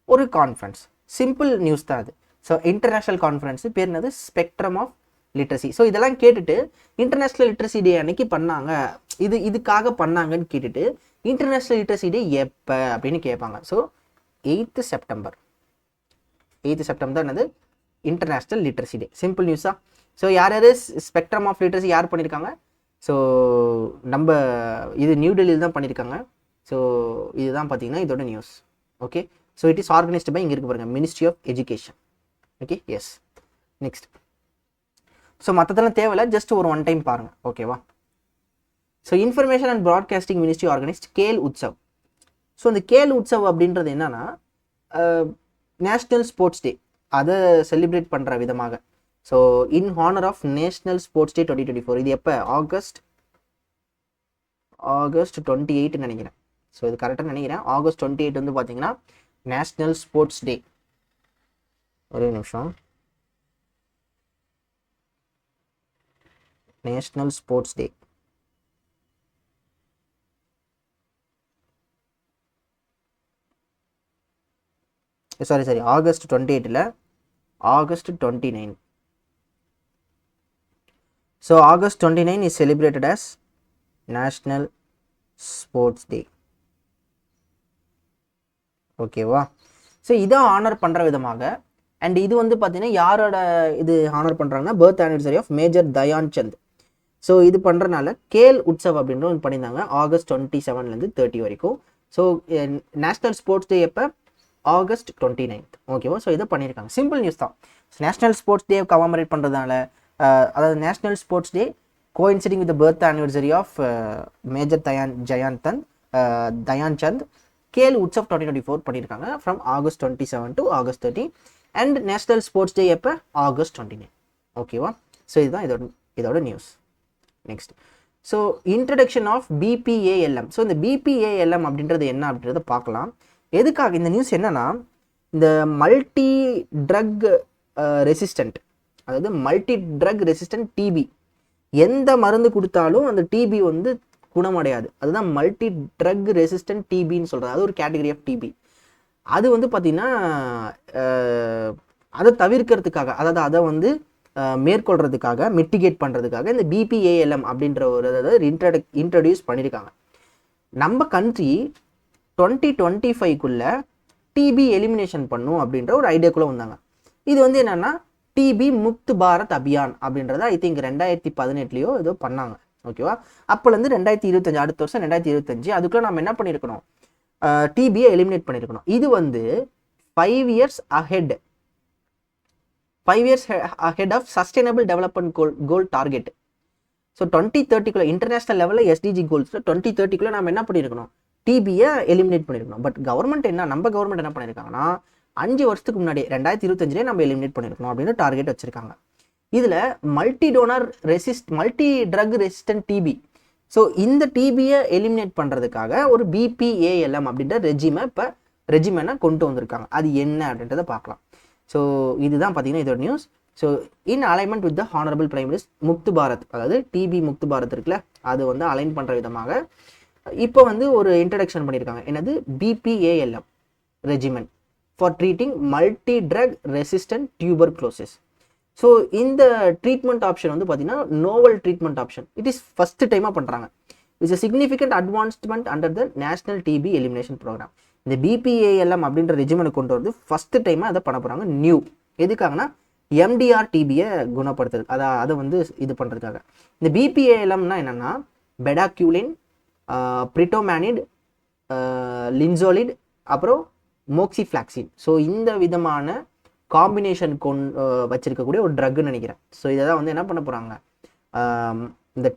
ஒரு கான்ஃபரன்ஸ். சிம்பிள் நியூஸ் தான் அது. ஸோ இன்டர்நேஷ்னல் கான்ஃபரன்ஸ் பேர் என்னது, ஸ்பெக்ட்ரம் ஆஃப் லிட்ரஸி. ஸோ இதெல்லாம் கேட்டுட்டு இன்டர்நேஷ்னல் லிட்ரஸி டே அன்னைக்கு பண்ணாங்க, இதுக்காக பண்ணாங்கன்னு கேட்டுட்டு இன்டர்நேஷ்னல் லிட்ரஸி டே எப்போ அப்படின்னு கேட்பாங்க. ஸோ 8th செப்டம்பர் தான் என்னது இன்டர்நேஷ்னல் லிட்ரஸி டே. சிம்பிள் நியூஸா. ஸோ யார் ஸ்பெக்ட்ரம் ஆஃப் லிட்ரஸி யார் பண்ணியிருக்காங்க, ஸோ நம்ம இது நியூ டெல்லியில் தான் பண்ணியிருக்காங்க. ஸோ இதுதான் பார்த்தீங்கன்னா இதோட news. Okay, so it is organised by இங்கே இருக்கு பாருங்க, ministry of education. Okay, yes. Next, so மற்றதெல்லாம் தேவையில்ல, ஜஸ்ட் ஒரு ஒன் டைம் பாருங்க. ஓகேவா, so information and broadcasting ministry organised Khel Utsav. So இந்த கேல் உற்சவ் அப்படின்றது என்னன்னா நேஷ்னல் ஸ்போர்ட்ஸ் டே, அதை செலிப்ரேட் பண்ணுற விதமாக. So in honour of national sports day 2024. இது எப்போ, ஆகஸ்ட் 28 நினைக்கிறேன். ஸோ இது கரெக்டாக நினைக்கிறேன். ஆகஸ்ட் 28 வந்து பார்த்தீங்கன்னா நேஷ்னல் ஸ்போர்ட்ஸ் டே. ஒரே நிமிஷம். National sports day. Sorry August 28 August 29. So August 29 is celebrated as national sports டே. ஓகேவா? ஸோ இதை ஆனர் பண்ணுற விதமாக அண்ட் இது வந்து பார்த்தீங்கன்னா யாரோட இது ஆனர் பண்ணுறாங்கன்னா birth anniversary of major Dhyan Chand. So இது பண்ணுறனால கேல் உற்சவ் அப்படின்ற ஒன்று பண்ணியிருந்தாங்க ஆகஸ்ட் 27 30 வரைக்கும். ஸோ நேஷ்னல் ஸ்போர்ட்ஸ் டே எப்போ? ஆகஸ்ட் 29. ஓகேவா? ஸோ இதை பண்ணியிருக்காங்க. சிம்பிள் நியூஸ் தான். நேஷ்னல் ஸ்போர்ட்ஸ் டே கமாமரேட் பண்ணுறதுனால அதாவது national sports day coinciding with birth anniversary of major Dhyan Chand Khel Utsav 2024 பண்ணியிருக்காங்க from August 27 to August 30. And national sports day எப்போ? ஆகஸ்ட் 29. ஓகேவா? ஸோ இதுதான் இதோட news. Next, so introduction of BPALM. So இந்த BPALM அப்படின்றது என்ன அப்படின்றத பார்க்கலாம். எதுக்காக இந்த நியூஸ் என்னன்னா, இந்த மல்டி ட்ரக் ரெசிஸ்டன்ட், அதாவது மல்டி ட்ரக் ரெசிஸ்டன்ட் டிபி, எந்த மருந்து கொடுத்தாலும் அந்த டிபி வந்து குணமடையாது. அதுதான் மல்டி ட்ரக் ரெசிஸ்டன்ட் டிபின்னு சொல்கிறது. அது ஒரு கேட்டகரி ஆஃப் டிபி. அது வந்து பார்த்திங்கன்னா அதை தவிர்க்கிறதுக்காக, அதாவது அதை வந்து மேற்கொள்றதுக்காக, மிட்டிகேட் பண்ணுறதுக்காக இந்த பிபிஏஎல்எம் அப்படின்ற ஒரு இன்ட்ரடியூஸ் பண்ணியிருக்காங்க. நம்ம கண்ட்ரி 2025 டிபி எலிமினேஷன் பண்ணும் அப்படின்ற ஒரு ஐடியாக்குள்ளே வந்தாங்க. இது வந்து என்னென்னா டிபி முக்த் பாரத் அபியான் அப்படின்றத ஐ திங்க் 2018 ஏதோ பண்ணாங்க. ஓகேவா? அப்போலேருந்து 2025, அடுத்த வருஷம் 2025, அதுக்குள்ளே நம்ம என்ன பண்ணியிருக்கணும்? டிபியை எலிமினேட் பண்ணியிருக்கணும். இது வந்து 5 years ahead of sustainable development goal target. So 2030 international லெவலில் எஸ்டிஜி கோல்ஸில் 2030 நம்ம என்ன பண்ணியிருக்கணும்? டிபியை எலிமினேட் பண்ணியிருக்கணும். பட் கவர்மெண்ட் நம்ம கவர்மெண்ட் என்ன பண்ணியிருக்காங்கன்னா 5 வருஷத்துக்கு முன்னாடி 2025 நம்ம எலிமினேட் பண்ணியிருக்கணும் அப்படின்னு டார்கெட் வச்சிருக்காங்க. இதில் multi drug resistant TB. So இந்த டிபியை எலிமினேட் பண்ணுறதுக்காக ஒரு பிபிஏஎல்எம் அப்படின்ற ரெஜிமெனை கொண்டு வந்திருக்காங்க. அது என்ன அப்படின்றத பார்க்கலாம். ஸோ இதுதான் பார்த்தீங்கன்னா இதோட news. So in alignment with the honourable prime minister Mukt Bharat, அதாவது டிபி முக்த் பாரத் இருக்குல்ல, அது வந்து அலைன் பண்ணுற விதமாக இப்போ வந்து ஒரு இன்ட்ரடக்ஷன் பண்ணியிருக்காங்க. என்னது? BPALM regimen for treating multi drug resistant tuberculosis. So இந்த ட்ரீட்மெண்ட் ஆப்ஷன் வந்து பார்த்தீங்கன்னா novel treatment option. It is first டைமாக பண்ணுறாங்க. It's a significant advancement under the national TB elimination programme. இந்த பிபிஏஎல்எம் அப்படின்ற ரெஜிமெனை கொண்டு வந்து ஃபர்ஸ்ட் டைமாக அதை பண்ண போகிறாங்க. நியூ எதுக்காகனா எம்டிஆர் டிபியை குணப்படுத்துறது, அதை வந்து இது பண்ணுறதுக்காக. இந்த பிபிஏஎல்எம்னா என்னென்னா பெடாக்யூலின், பிரிட்டோமேனிட், லின்சோலிட், அப்புறம் மோக்சிஃப்ளாக்சின். ஸோ இந்த விதமான காம்பினேஷன் வச்சிருக்கக்கூடிய ஒரு ட்ரக்னு நினைக்கிறேன். ஸோ இதை தான் வந்து என்ன பண்ண போகிறாங்க, இந்த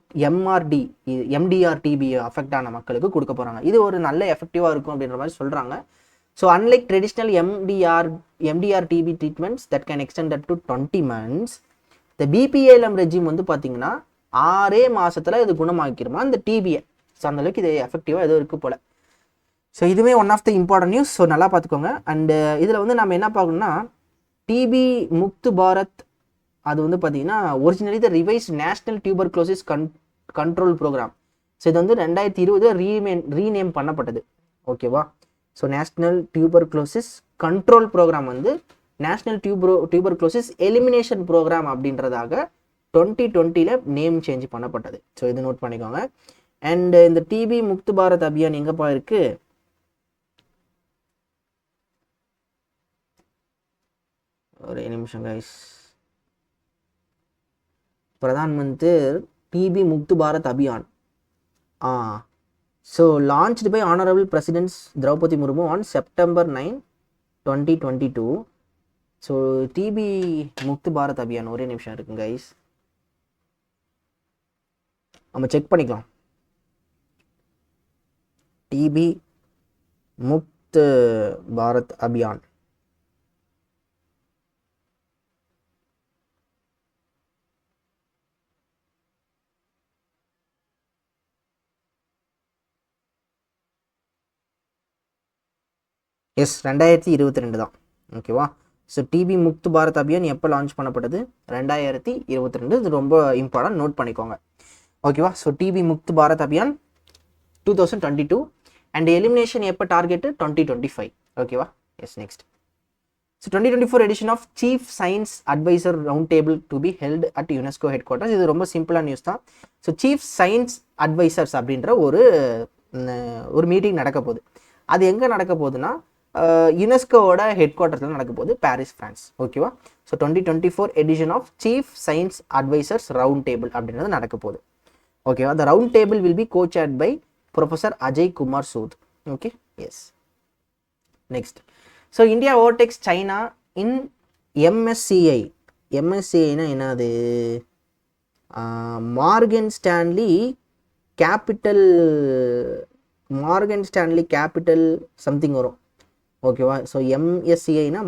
எம்டிஆர் டிபி அஃபெக்ட் ஆன மக்களுக்கு கொடுக்க போகிறாங்க. இது ஒரு நல்ல எஃபெக்டிவாக இருக்கும் அப்படின்ற மாதிரி சொல்கிறாங்க. So unlike traditional MDR TB treatments that can extended to 20 months, இந்த பிபிஏஎல்எம் ரெஜிம் வந்து பார்த்தீங்கன்னா 6 மாதத்தில் இது குணமாக்கிருமா இந்த டிபியை. ஸோ அந்தளவுக்கு இது எஃபெக்டிவாக எதுவும் இருக்குது போல். ஸோ இதுவே one of the important news. So நல்லா பார்த்துக்கோங்க. அண்டு இதில் வந்து நம்ம என்ன பார்க்கணும்னா டிபி முக்த் பாரத், அது வந்து பார்த்தீங்கன்னா originally the revise national tuberculosis control programme. So இது வந்து 2020 ரீநேம் பண்ணப்பட்டது. ஓகேவா? So national tuberculosis control programme வந்து நேஷனல் டியூபர்குலோசிஸ் எலிமினேஷன் ப்ரோக்ராம் அப்படின்றதாக 2020 நேம் சேஞ்ச் பண்ணப்பட்டது. ஸோ இது நோட் பண்ணிக்கோங்க. அண்ட் இந்த டிபி முக்த் பாரத் அபியான் எங்கப்பா இருக்கு? ஒரு நிமிஷம் guys. Pradhan Mantri TB Mukt Bharat Abhiyan. So launched by honourable president's Droupadi Murmu on September 9, 2022. So TB Mukt Bharat Abhiyan, ஒரே நிமிஷம் இருக்குங்க கைஸ், நம்ம செக் பண்ணிக்கலாம். டிபி முக்த் பாரத் அபியான். எஸ் 2022 தான். ஓகேவா? ஸோ டிபி முக்த் பாரத் அபியான் எப்போ லான்ச் பண்ணப்பட்டது? 2022. இது ரொம்ப இம்பார்ட்டன்ட், நோட் பண்ணிக்கோங்க. ஓகேவா? So TB Mukt Bharat Abhiyan 2022 and elimination எப்போ டார்கெட்டு? 2025. ஓகேவா? Yes, next. So 2024 edition of chief science advisor round table to be held at UNESCO ஹெட் குவார்ட்டர்ஸ். இது ரொம்ப சிம்பிளான நியூஸ் தான். ஸோ சீஃப் சயின்ஸ் அட்வைசர்ஸ் அப்படின்ற ஒரு மீட்டிங் நடக்க போகுது. அது எங்கே நடக்க போகுதுன்னா யுனெஸ்கோவோட ஹெட் குவார்ட்டர்ஸில் நடக்க போகுது, பாரிஸ், ஃப்ரான்ஸ். ஓகேவா? So 2024 edition of chief science advisers round table அப்படின்றது நடக்க போகுது. ஓகேவா? The round table will be co-chaired by professor Ajay Kumar Sood. Okay, yes. Next. So India overtakes China in MSCI. எம்எஸ்சிஐனா என்னது? மார்கன் ஸ்டான்லி கேபிட்டல் சம்திங் வரும். ஓகேவா? So எம்எஸ்சிஐனா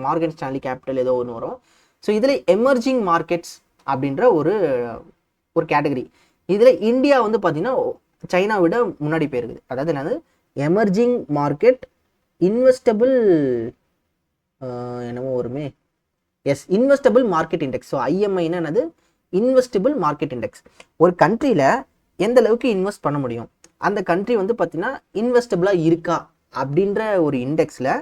மார்கன் ஸ்டான்லி கேபிட்டல் ஏதோ ஒன்று வரும். ஸோ இதில் எமர்ஜிங் மார்க்கெட்ஸ் அப்படின்ற ஒரு கேட்டகரி. இதில் இந்தியா வந்து பார்த்தீங்கன்னா சைனா விட முன்னாடி போயிருக்குது. அதாவது என்னது? எமர்ஜிங் மார்க்கெட் இன்வெஸ்டபிள் என்னமோ வருமே. Yes, investable market index. So ஐஎம்ஐனா என்னது? Investable market index. ஒரு கண்ட்ரியில் எந்த அளவுக்கு இன்வெஸ்ட் பண்ண முடியும், அந்த கண்ட்ரி வந்து பார்த்தீங்கன்னா இன்வெஸ்டபிளாக இருக்கா அப்படின்ற ஒரு இண்டெக்ஸில்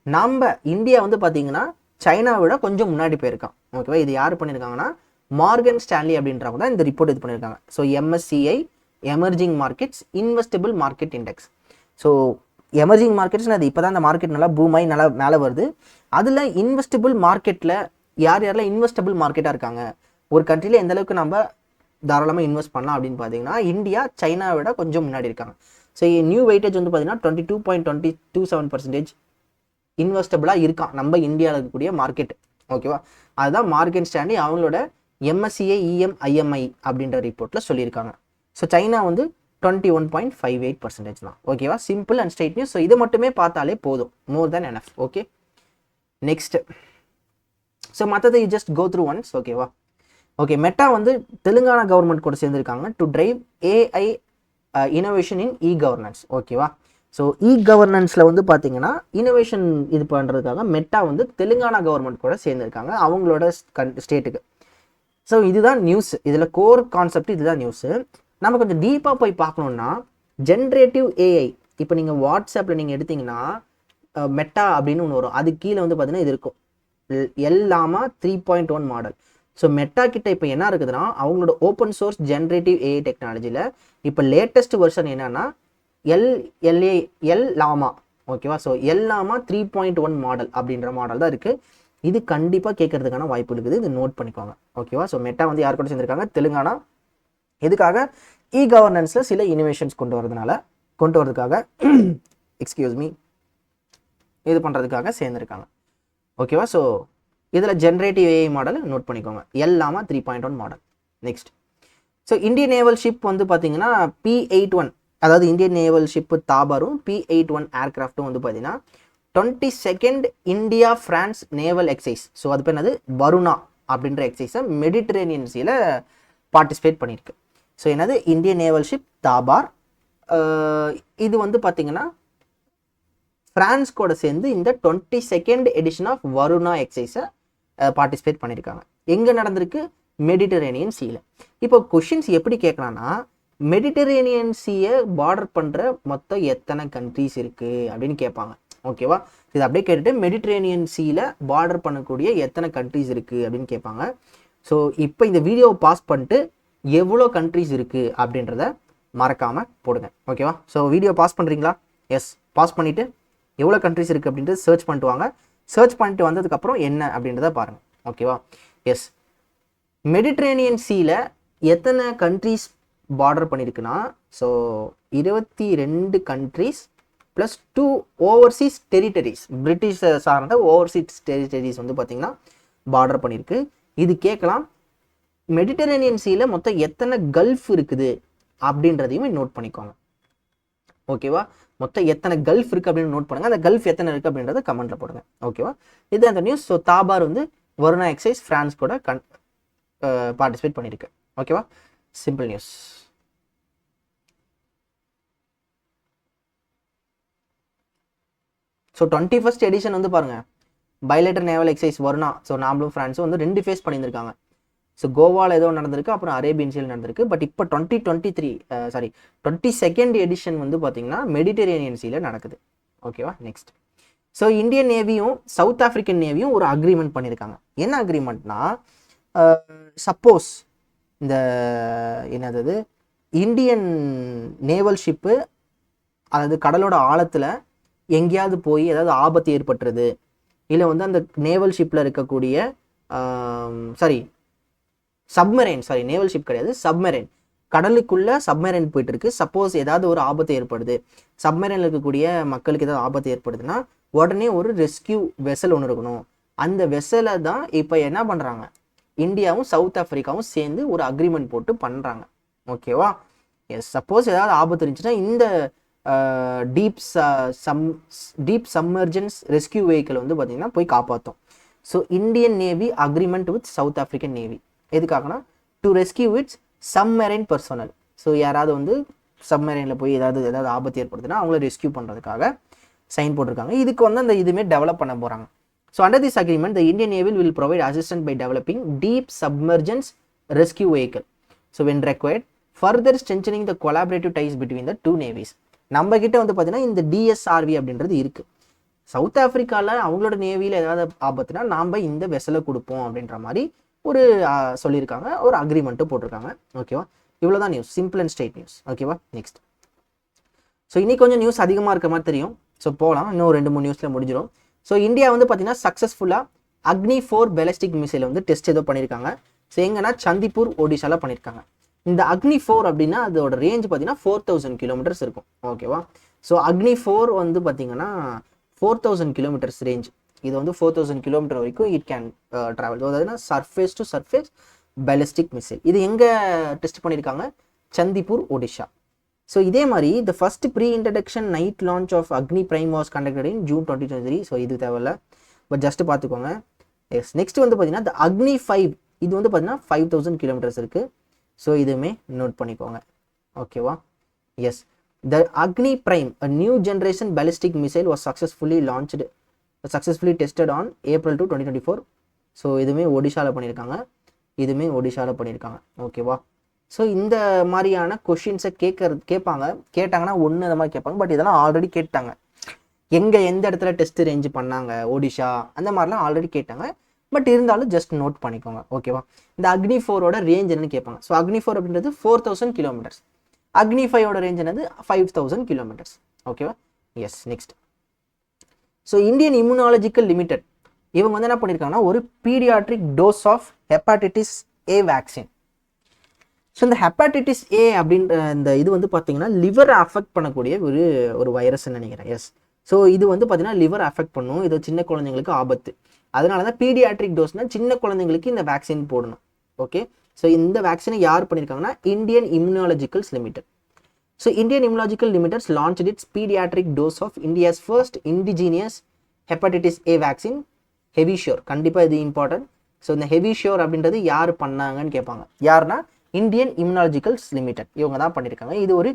நம்ம இந்தியா வந்து பார்த்தீங்கன்னா சைனாவை விட கொஞ்சம் முன்னாடி போயிருக்கான். ஓகேவா? இது யார் பண்ணியிருக்காங்கன்னா மார்கன் ஸ்டான்லி அப்படின்றவங்க தான் இந்த ரிப்போர்ட் இது பண்ணியிருக்காங்க. So MSCI emerging markets investable market index. So emerging மார்க்கெட்ஸ்னு அது இப்போ தான் அந்த மார்க்கெட் நல்லா பூமாய் நல்லா மேலே வருது. அதில் இன்வெஸ்டபிள் மார்க்கெட்டில் யாரெல்லாம் இன்வெஸ்டபிள் மார்க்கெட்டாக இருக்காங்க, ஒரு கண்ட்ரியில் எந்த அளவுக்கு நம்ம தாராளமாக இன்வெஸ்ட் பண்ணலாம் அப்படின்னு பார்த்தீங்கன்னா இந்தியா சைனாவை விட கொஞ்சம் முன்னாடி இருக்காங்க. ஸோ நியூ வெயிட்டேஜ் வந்து பார்த்தீங்கன்னா 22.27% இன்வெஸ்டபிளாக இருக்கான் நம்ம இந்தியாவில் இருக்கக்கூடிய மார்க்கெட். ஓகேவா? அதுதான் மார்கன் ஸ்டான்லி அவங்களோட எம்எஸ்சிஐ இஎம்ஐஎம்ஐ அப்படின்ற ரிப்போர்ட்டில் சொல்லியிருக்காங்க. ஸோ சைனா வந்து 21.58% தான். ஓகேவா? Simple and straight news. So இதை மட்டுமே பார்த்தாலே போதும், more than enough. Okay, next. So மற்றது you just go through once. ஓகேவா? ஓகே, மெட்டா வந்து தெலுங்கானா கவர்மெண்ட் கூட சேர்ந்துருக்காங்க to drive AI innovation in e-governance. ஓகேவா? ஸோ இ கவர்னன்ஸில் வந்து பார்த்தீங்கன்னா இனோவேஷன் இது பண்ணுறதுக்காக மெட்டா வந்து தெலுங்கானா கவர்மெண்ட் கூட சேர்ந்துருக்காங்க அவங்களோட ஸ்டேட்டுக்கு. ஸோ இதுதான் நியூஸ். இதில் கோர் கான்செப்ட் இதுதான் நியூஸு. நம்ம கொஞ்சம் டீப்பாக போய் பார்க்கணுன்னா ஜென்ரேட்டிவ் ஏஐ. இப்போ நீங்கள் வாட்ஸ்அப்பில் நீங்கள் எடுத்தீங்கன்னா மெட்டா அப்படின்னு ஒன்று வரும். அது கீழே வந்து பார்த்தீங்கன்னா இது இருக்கும், எல்லாமா 3.1 மாடல். ஸோ மெட்டா கிட்ட இப்போ என்ன இருக்குதுன்னா அவங்களோட ஓப்பன் சோர்ஸ் ஜென்ரேட்டிவ் ஏஐ டெக்னாலஜியில் இப்போ லேட்டஸ்ட் வெர்ஷன் என்னன்னா எல் லாமா. ஓகேவா? ஸோ எல் லாமா 3.1 மாடல் அப்படின்ற மாடல் தான் இருக்குது. இது கண்டிப்பாக கேட்கறதுக்கான வாய்ப்பு இருக்குது, இது நோட் பண்ணிக்கோங்க. ஓகேவா? ஸோ மெட்டா வந்து யார் கூட சேர்ந்துருக்காங்க? தெலுங்கானா. இதுக்காக இ கவர்னன்ஸில் சில இனோவேஷன்ஸ் கொண்டு வரதுக்காக எக்ஸ்கியூஸ் மீ இது பண்ணுறதுக்காக சேர்ந்துருக்காங்க. ஓகேவா? ஸோ இதில் ஜென்ரேட்டிவ் ஏஐ மாடல் நோட் பண்ணிக்கோங்க, எல்லாமா 3.1 model. Next. So Indian naval ship வந்து பார்த்தீங்கன்னா P81, அதாவது இந்தியன் நேவல் ஷிப்பு தாபரும் P81 ஏர்கிராஃப்ட்டும் வந்து பார்த்தீங்கன்னா 22nd India France naval exercise. So அது பேர் என்னது? வருணா அப்படின்ற எக்ஸைஸை மெடிட்டரேனியன் சீல பார்ட்டிசிபேட் பண்ணியிருக்கு. ஸோ என்னது? Indian naval ship Tabar. இது வந்து பார்த்தீங்கன்னா ஃப்ரான்ஸ் கூட சேர்ந்து இந்த 22nd எடிஷன் ஆஃப் வருணா எக்ஸைஸை பார்ட்டிசிபேட் பண்ணியிருக்காங்க. எங்கே நடந்திருக்கு? மெடிட்டரேனியன் சீல. இப்போ கொஷின்ஸ் எப்படி கேட்கலாம்னா மெடிட்டரேனியன் சீயை பார்டர் பண்ணுற மொத்தம் எத்தனை கண்ட்ரிஸ் இருக்குது அப்படின்னு கேட்பாங்க. ஓகேவா? இது அப்படியே கேட்டுட்டு மெடிட்டரேனியன் சீல பார்டர் பண்ணக்கூடிய எத்தனை கண்ட்ரிஸ் இருக்குது அப்படின்னு கேட்பாங்க. ஸோ இப்போ இந்த வீடியோவை பாஸ் பண்ணிட்டு எவ்வளோ கண்ட்ரிஸ் இருக்குது அப்படின்றத மறக்காமல் போடுங்க. ஓகேவா? ஸோ வீடியோ பாஸ் பண்ணுறீங்களா? எஸ், பாஸ் பண்ணிவிட்டு எவ்வளோ கண்ட்ரிஸ் இருக்குது அப்படின்றது சர்ச் பண்ணிட்டு வாங்க. சர்ச் பண்ணிட்டு வந்ததுக்கப்புறம் என்ன அப்படின்றத பாருங்கள். ஓகேவா? எஸ், மெடிட்டரேனியன் சீல எத்தனை கண்ட்ரிஸ் பார்டர் பண்ணியிருக்குன்னா so 22 countries plus 2 overseas territories, British சார்ந்த ஓவர்சீஸ் டெரிட்டரிஸ் வந்து பார்த்திங்கன்னா பார்டர் பண்ணியிருக்கு. இது கேட்கலாம். மெடிட்டரேனியன் சீல மொத்தம் எத்தனை கல்ஃப் இருக்குது அப்படின்றதையுமே நோட் பண்ணிக்கோங்க. ஓகேவா? மொத்தம் எத்தனை கல்ஃப் இருக்குது அப்படின்னு நோட் பண்ணுங்கள். அந்த கல்ஃப் எத்தனை இருக்குது அப்படின்றத கமெண்ட்டில் போடுங்க. ஓகேவா? இது அந்த நியூஸ். ஸோ தாபார் வந்து வருணா எக்ஸைஸ் ஃப்ரான்ஸ் கூட பார்ட்டிசிபேட் பண்ணியிருக்கு. ஓகேவா? Simple news. So 21st edition வந்து பாருங்கள், பைலேட்டர் நேவல் எக்ஸசைஸ் வரும்னா ஸோ நாமளும் ஃப்ரான்ஸும் வந்து 2 ஃபேஸ் பண்ணியிருக்காங்க. ஸோ கோவாவில் ஏதோ நடந்திருக்கு, அப்புறம் அரேபியன் சீல் நடந்திருக்கு. பட் இப்போ 22nd எடிஷன் வந்து பார்த்தீங்கன்னா மெடிட்டரேனியன் சீல நடக்குது. ஓகேவா. நெக்ஸ்ட், ஸோ இந்தியன் நேவியும் சவுத் ஆஃப்ரிக்கன் நேவியும் ஒரு அக்ரிமெண்ட் பண்ணியிருக்காங்க. என்ன அக்ரிமெண்ட்னா, சப்போஸ் இந்த என்னது இந்தியன் நேவல் ஷிப்பு அதாவது கடலோட ஆழத்தில் எங்கேயாவது போய் ஏதாவது ஆபத்து ஏற்பட்டுருது, இல்லை வந்து அந்த நேவல் ஷிப்பில் இருக்கக்கூடிய நேவல் ஷிப் கிடையாது, சப்மரைன், கடலுக்குள்ள சப்மரைன் போயிட்டு இருக்கு. சப்போஸ் ஏதாவது ஒரு ஆபத்து ஏற்படுது, சப்மரைனில் இருக்கக்கூடிய மக்களுக்கு ஏதாவது ஆபத்து ஏற்படுதுன்னா உடனே ஒரு ரெஸ்கியூ வெசல் ஒன்று இருக்கணும். அந்த வெசலை தான் இப்போ என்ன பண்ணுறாங்க, இந்தியாவும் சவுத் ஆஃப்ரிக்காவும் சேர்ந்து ஒரு அக்ரிமெண்ட் போட்டு பண்ணுறாங்க. ஓகேவா. எஸ், சப்போஸ் ஏதாவது ஆபத்து இருந்துச்சுன்னா இந்த டீப் சம்மர்ஜென்ஸ் ரெஸ்கியூ வெஹிக்கிள் வந்து பார்த்தீங்கன்னா போய் காப்பாற்றும். So Indian navy agreement with South African navy எதுக்காகனா to rescue with submarine personnel. So யாராவது வந்து சப்மரைனில் போய் ஏதாவது ஆபத்து ஏற்படுதுன்னா அவங்கள ரெஸ்கியூ பண்ணுறதுக்காக சைன் போட்டிருக்காங்க. இதுக்கு வந்து அந்த இதுவுமே டெவலப் பண்ண போகிறாங்க. So under this agreement the Indian navy will provide assistant by developing deep submergence rescue vehicle. So when required further strengthening the collaborative ties between the 2 navies. நம்ம கிட்ட வந்து பார்த்தீங்கன்னா இந்த டிஎஸ்ஆர்வி அப்படின்றது இருக்குது. சவுத் ஆஃப்ரிக்காவில் அவங்களோட நேவியில் ஏதாவது ஆபத்துனா நாம் இந்த வெசலை கொடுப்போம் அப்படின்ற மாதிரி ஒரு சொல்லியிருக்காங்க, ஒரு அக்ரிமெண்ட்டு போட்டிருக்காங்க. ஓகேவா. இவ்வளோதான் news, simple and straight news. ஓகேவா. நெக்ஸ்ட், ஸோ இன்னைக்கு கொஞ்சம் நியூஸ் அதிகமாக இருக்க மாதிரி தெரியும். ஸோ போகலாம், இன்னும் 2-3 நியூஸில் முடிஞ்சிடும். ஸோ இந்தியா வந்து பார்த்தீங்கன்னா சக்ஸஸ்ஃபுல்லாக அக்னி 4 பேலிஸ்டிக் மிசைல் வந்து டெஸ்ட் ஏதோ பண்ணியிருக்காங்க. ஸோ எங்கன்னா சந்திப்பூர் ஒடிஷாவில் பண்ணியிருக்காங்க. இந்த அக்னி 4 அப்படின்னா அதோட ரேஞ்ச் பார்த்தீங்கன்னா 4000 கிலோமீட்டர்ஸ் இருக்கும். ஓகேவா. ஸோ அக்னி 4 வந்து பார்த்தீங்கன்னா 4000 கிலோமீட்டர்ஸ் ரேஞ்ச். இது வந்து 4000 கிலோமீட்டர் வரைக்கும் இட் கேன் ட்ராவல். அதாவது surface to surface ballistic missile. இது எங்கே டெஸ்ட் பண்ணியிருக்காங்க, சந்திப்பூர் ஒடிஷா. ஸோ இதே மாதிரி the first pre introduction night launch of Agni prime was conducted in June 2023. So இது தேவையில்ல, பட் ஜஸ்ட் பார்த்துக்கோங்க. எஸ், நெக்ஸ்ட் வந்து பார்த்தீங்கன்னா த அக்னி 5 இது வந்து பார்த்தீங்கன்னா 5000 கிலோமீட்டர்ஸ் இருக்குது. ஸோ இதுவுமே நோட் பண்ணிக்கோங்க. ஓகேவா. S, the Agni prime a new generation ballistic missile was successfully tested on April 2, 2024. So இதுவுமே ஒடிஷாவில் பண்ணியிருக்காங்க. ஓகேவா. ஸோ இந்த மாதிரியான கொஷின்ஸை கேட்டாங்கன்னா ஒன்று இந்த மாதிரி கேட்பாங்க. பட் இதெல்லாம் ஆல்ரெடி கேட்டாங்க, எந்த இடத்துல டெஸ்ட் ரேஞ்ச் பண்ணாங்க, ஒடிஷா அந்த மாதிரிலாம் ஆல்ரெடி கேட்டாங்க. பட் இருந்தாலும் ஜஸ்ட் நோட் பண்ணிக்கோங்க. ஓகேவா. இந்த அக்னி 4ஓட ரேஞ்ச் என்னன்னு கேட்பாங்க. ஸோ அக்னி 4 அப்படின்றது 4000 கிலோமீட்டர்ஸ், அக்னி 5ஓட ரேஞ்ச் என்னது 5000 கிலோமீட்டர்ஸ். ஓகேவா. Yes, next, so Indian immunological limited இவங்க வந்து என்ன பண்ணியிருக்காங்கன்னா ஒரு paediatric dose of hepatitis A vaccine. So இந்த ஹெப்பாட்டிட்டிஸ் ஏ அப்படின்ற இந்த இது வந்து பார்த்தீங்கன்னா லிவரை அஃபெக்ட் பண்ணக்கூடிய ஒரு வைரஸ்ன்னு நினைக்கிறேன். எஸ், ஸோ இது வந்து பார்த்தீங்கன்னா லிவர் அஃபெக்ட் பண்ணும். இது சின்ன குழந்தைங்களுக்கு ஆபத்து. அதனால தான் பீடியாட்ரிக் டோஸ்னால் சின்ன குழந்தைங்களுக்கு இந்த வேக்சின் போடணும். ஓகே. ஸோ இந்த வேக்சினை யார் பண்ணியிருக்காங்கன்னா Indian immunologicals limited. So Indian immunological limiteds launched its paediatric dose of India's first indigenous hepatitis A vaccine Havisure. கண்டிப்பாக இது இம்பார்ட்டன்ட். ஸோ இந்த ஹெவிஷோர் அப்படின்றது யார் பண்ணாங்கன்னு கேட்பாங்க. யாருன்னா இந்தியன் இம்யூனாலஜிக்கல்ஸ் லிமிடெட், இவங்க தான் பண்ணியிருக்காங்க. இது ஒரு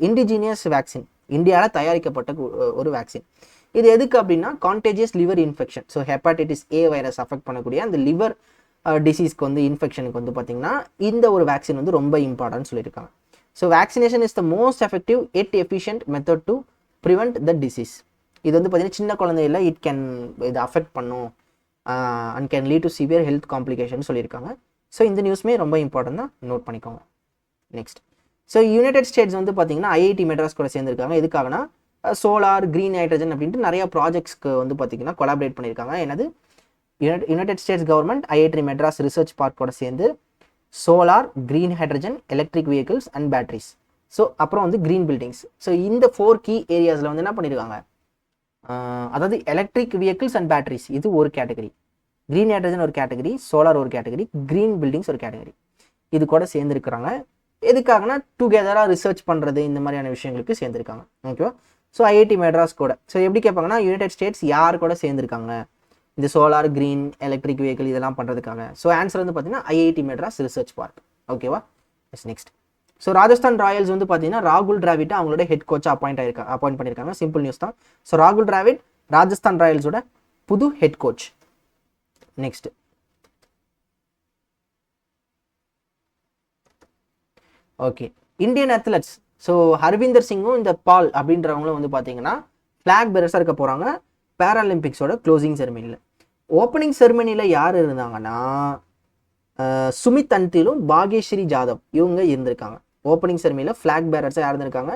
இண்டிஜினியஸ் வேக்சின், இந்தியாவில் தயாரிக்கப்பட்ட ஒரு வேக்சின். இது எதுக்கு அப்படின்னா contagious liver infection. So hepatitis A virus affect பண்ணக்கூடிய அந்த லிவர் டிசீஸ்க்கு வந்து இன்ஃபெக்ஷனுக்கு வந்து பார்த்தீங்கன்னா இந்த ஒரு வேக்சின் வந்து ரொம்ப இம்பார்ட்டன்ட் சொல்லியிருக்காங்க. So vaccination is the most effective and efficient method to prevent the disease. இது வந்து பார்த்தீங்கன்னா சின்ன குழந்தையில இது அஃபெக்ட் பண்ணும் and can lead to severe health complication சொல்லியிருக்காங்க. ஸோ இந்த நியூஸ்மே ரொம்ப இம்பார்ட்டன்ட் தான், நோட் பண்ணிக்கோங்க. நெக்ஸ்ட், ஸோ யுனைடெட் ஸ்டேட்ஸ் வந்து பார்த்தீங்கன்னா ஐஐடி மெட்ராஸ் கூட சேர்ந்துருக்காங்க. எதுக்காகனா சோலார், கிரீன் ஹைட்ரஜன் அப்படின்ட்டு நிறைய ப்ராஜெக்ட்ஸ்க்கு வந்து பார்த்தீங்கன்னா கொலாபரேட் பண்ணியிருக்காங்க. என்னது United States government IIT Madras research பார்க்கோட சேர்ந்து solar, green hydrogen, electric vehicles and batteries, so அப்புறம் வந்து கிரீன் பில்டிங்ஸ். ஸோ இந்த 4 கீ ஏரியாஸில் வந்து என்ன பண்ணியிருக்காங்க, அதாவது எலக்ட்ரிக் வெஹிக்கிள்ஸ் அண்ட் பேட்டரிஸ் இது ஒரு கேட்டகரி, கிரீன் ஹைட்ரஜன் ஒரு கேட்டகரி, சோலார் ஒரு கேட்டகரி, கிரீன் பில்டிங்ஸ் ஒரு கேட்டகரி. இது கூட சேர்ந்துருக்குறாங்க. எதுக்காகனா டுகெதராக ரிசர்ச் பண்ணுறது இந்த மாதிரியான விஷயங்களுக்கு சேர்ந்துருக்காங்க. ஓகேவா. ஸோ ஐஐடி மெட்ராஸ் கூட. ஸோ எப்படி கேட்பாங்கன்னா யுனைடெட் ஸ்டேட்ஸ் யார் கூட சேர்ந்துருக்காங்க இந்த சோலார், கிரீன், எலக்ட்ரிக் வெஹிக்கிள் இதெல்லாம் பண்ணுறதுக்காக. ஸோ ஆன்சர் வந்து பார்த்தீங்கன்னா ஐஐடி மெட்ராஸ் ரிசர்ச் பார்க். ஓகேவா. Yes, next, so Rajasthan Royals வந்து பார்த்தீங்கன்னா ராகுல் டிராவிட்டை அவங்களோட ஹெட் கோச்சாக அப்பாயிண்ட் பண்ணியிருக்காங்க. சிம்பிள் நியூஸ் தான். ஸோ ராகுல் டிராவிட் ராஜஸ்தான் ராயல்ஸோட புது head coach. Next okay, Indian athletes. So Harvinder சிங்கும் இந்த பால் அப்படின்றவங்களும் வந்து பார்த்தீங்கன்னா ஃப்ளாக் பேரர்ஸாக இருக்க போகிறாங்க பேராலிம்பிக்ஸோட க்ளோசிங் செரமனியில். ஓப்பனிங் செரமனியில் யார் இருந்தாங்கன்னா சுமித் அன்டிலும் பாக்யஸ்ரீ ஜாதவ் இவங்க இருந்திருக்காங்க. ஓப்பனிங் செரமனியில் ஃப்ளாக் பேரர்ஸாக யார் இருந்திருக்காங்க?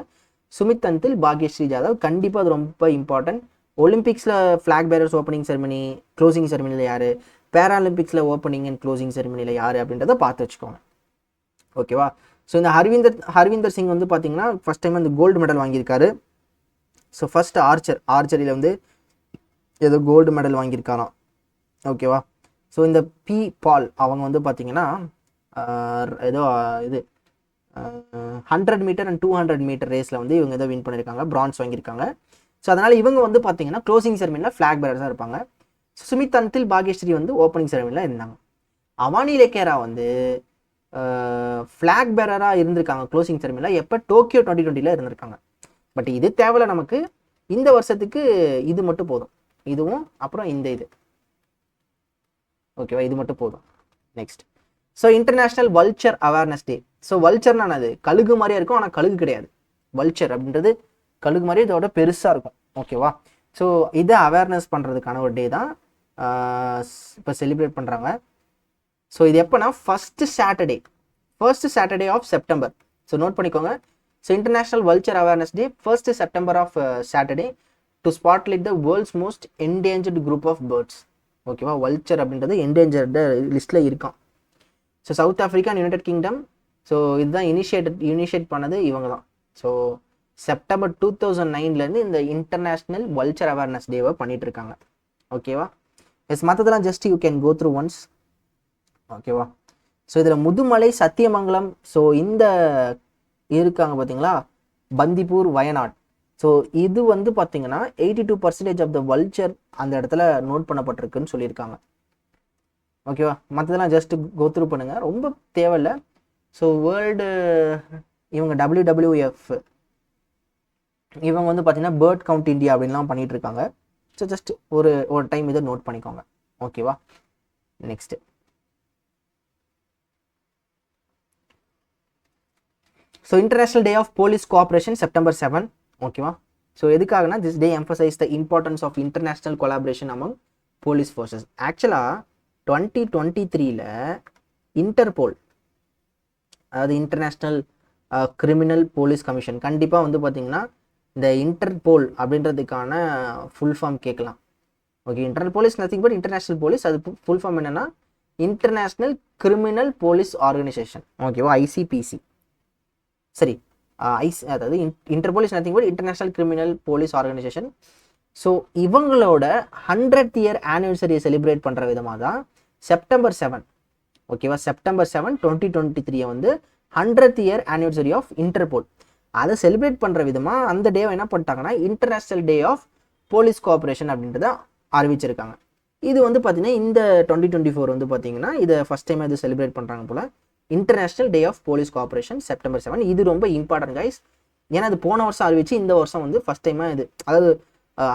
சுமித் அன்டில், பாக்யஸ்ரீ ஜாதவ். கண்டிப்பாக அது ரொம்ப இம்பார்ட்டன்ட். ஒலிம்பிக்ஸில் flag bearers opening ceremony, closing செரமனியில் யார், பேராலிம்பிக்ஸில் ஓப்பனிங் அண்ட் க்ளோசிங் செரமனியில் யார் அப்படின்றத பார்த்து வச்சுக்கோங்க. ஓகேவா? ஸோ இந்த ஹர்விந்தர் சிங் வந்து பார்த்தீங்கன்னா ஃபஸ்ட் டைம் அந்த கோல்டு மெடல் வாங்கியிருக்காரு. ஸோ ஃபர்ஸ்ட் ஆர்ச்சரியில் வந்து ஏதோ கோல்டு மெடல் வாங்கியிருக்காராம். ஓகேவா? ஸோ இந்த பி பால் அவங்க வந்து பார்த்தீங்கன்னா ஏதோ இது 100 மீட்டர் அண்ட் 200 மீட்டர் ரேஸில் வந்து இவங்க ஏதோ வின் பண்ணியிருக்காங்க, பிரான்ஸ் வாங்கியிருக்காங்க. ஸோ அதனால் இவங்க வந்து பார்த்தீங்கன்னா க்ளோசிங் செரமனியில் ஃப்ளாக் பேரர்ஸாக இருப்பாங்க. சுமித் அன்டில், பாக்யஸ்ரீ வந்து ஓப்பனிங் செரமனியில் இருந்தாங்க. அவானி லெக்கேரா வந்து ஃப்ளாக் பேரராக இருந்திருக்காங்க க்ளோசிங் செரமனியில். எப்போ? டோக்கியோ 2020 இருந்திருக்காங்க. பட் இது தேவையில்ல நமக்கு. இந்த வருஷத்துக்கு இது மட்டும் போதும். இதுவும் அப்புறம் இந்த இது. ஓகேவா? இது மட்டும் போதும். Next, so international vulture awareness day. So வல்ச்சர்னா அது கழுகு மாதிரியே இருக்கும், ஆனால் கழுகு கிடையாது. வல்ச்சர் அப்படின்றது கழுகு மாதிரியே இதோட பெருசாக இருக்கும். ஓகேவா? ஸோ இதை அவேர்னஸ் பண்ணுறதுக்கான ஒரு டே தான் இப்போ செலிப்ரேட் பண்ணுறாங்க. ஸோ இது எப்போனா first Saturday of September. So note பண்ணிக்கோங்க. So international vulture awareness day first September of Saturday to spotlight the world's most endangered group of birds. ஓகேவா? வல்ச்சர் அப்படின்றது என்டேஞ்சர்டு லிஸ்ட்டில் இருக்கான். So South Africa and United Kingdom. So இதுதான் initiate பண்ணது இவங்க தான். So September 2009 இந்த இன்டர்நேஷ்னல் வல்ச்சர் அவேர்னஸ் டேவை பண்ணிட்டு இருக்காங்க. ஓகேவா? எஸ், மற்றதெல்லாம் just you can go through once. ஓகேவா? ஸோ இதில் முதுமலை, சத்தியமங்கலம், ஸோ இந்த இருக்காங்க பார்த்தீங்களா, பந்திப்பூர், வயநாட். ஸோ இது வந்து பார்த்தீங்கன்னா 82% ஆஃப் த வல்ச்சர் அந்த இடத்துல நோட் பண்ணப்பட்டிருக்குன்னு சொல்லியிருக்காங்க. ஓகேவா? மற்றதெல்லாம் ஜஸ்ட் கோத்ரூ பண்ணுங்க, ரொம்ப தேவையில்லை. ஸோ வேர்ல்டு இவங்க WWF இவங்க வந்து பார்த்தீங்கன்னா பேர்ட் கவுண்ட் இந்தியா அப்படின்லாம் பண்ணிட்டு இருக்காங்க. ஸோ ஜஸ்ட் ஒரு டைம் இதை நோட் பண்ணிக்கோங்க. ஓகேவா? Next, so international day of police cooperation September 7. ஓகேவா? ஸோ எதுக்காகனா this day emphasise the importance of international collaboration among police forces. ஆக்சுவலாக 2023 இன்டர்போல், அதாவது இன்டர்நேஷ்னல் கிரிமினல் போலீஸ் கமிஷன், கண்டிப்பாக வந்து பார்த்தீங்கன்னா இந்த இன்டர்போல் அப்படின்றதுக்கான ஃபுல் ஃபார்ம் கேட்கலாம். Okay, Interpol is nothing but international police. அது ஃபுல் ஃபார்ம் என்னன்னா இன்டர்நேஷ்னல் கிரிமினல் போலீஸ் ஆர்கனைசேஷன். ஓகேவா? ICPC. சரி, அதாவது Interpol is nothing but international criminal police organisation. So இவங்களோட 100th இயர் ஆனிவர்சரியை செலிப்ரேட் பண்ணுற விதமாக தான் செப்டம்பர் 7. ஓகேவா? செப்டம்பர் 7 2023 வந்து 100th year anniversary of Interpol. அதை செலிப்ரேட் பண்ணுற விதமாக அந்த டேவை என்ன பண்ணிட்டாங்கன்னா international day of police cooperation அப்படின்றத அறிவிச்சிருக்காங்க. இது வந்து பார்த்தீங்கன்னா இந்த 2024 வந்து பார்த்தீங்கன்னா இதை ஃபஸ்ட் டைம் இது செலிப்ரேட் பண்ணுறாங்க போல். International day of police cooperation September 7. இது ரொம்ப இம்பார்ட்டன்ட் கைஸ். ஏன்னா அது போன வருஷம் அறிவிச்சு இந்த வருஷம் வந்து ஃபஸ்ட் டைமாக இது, அதாவது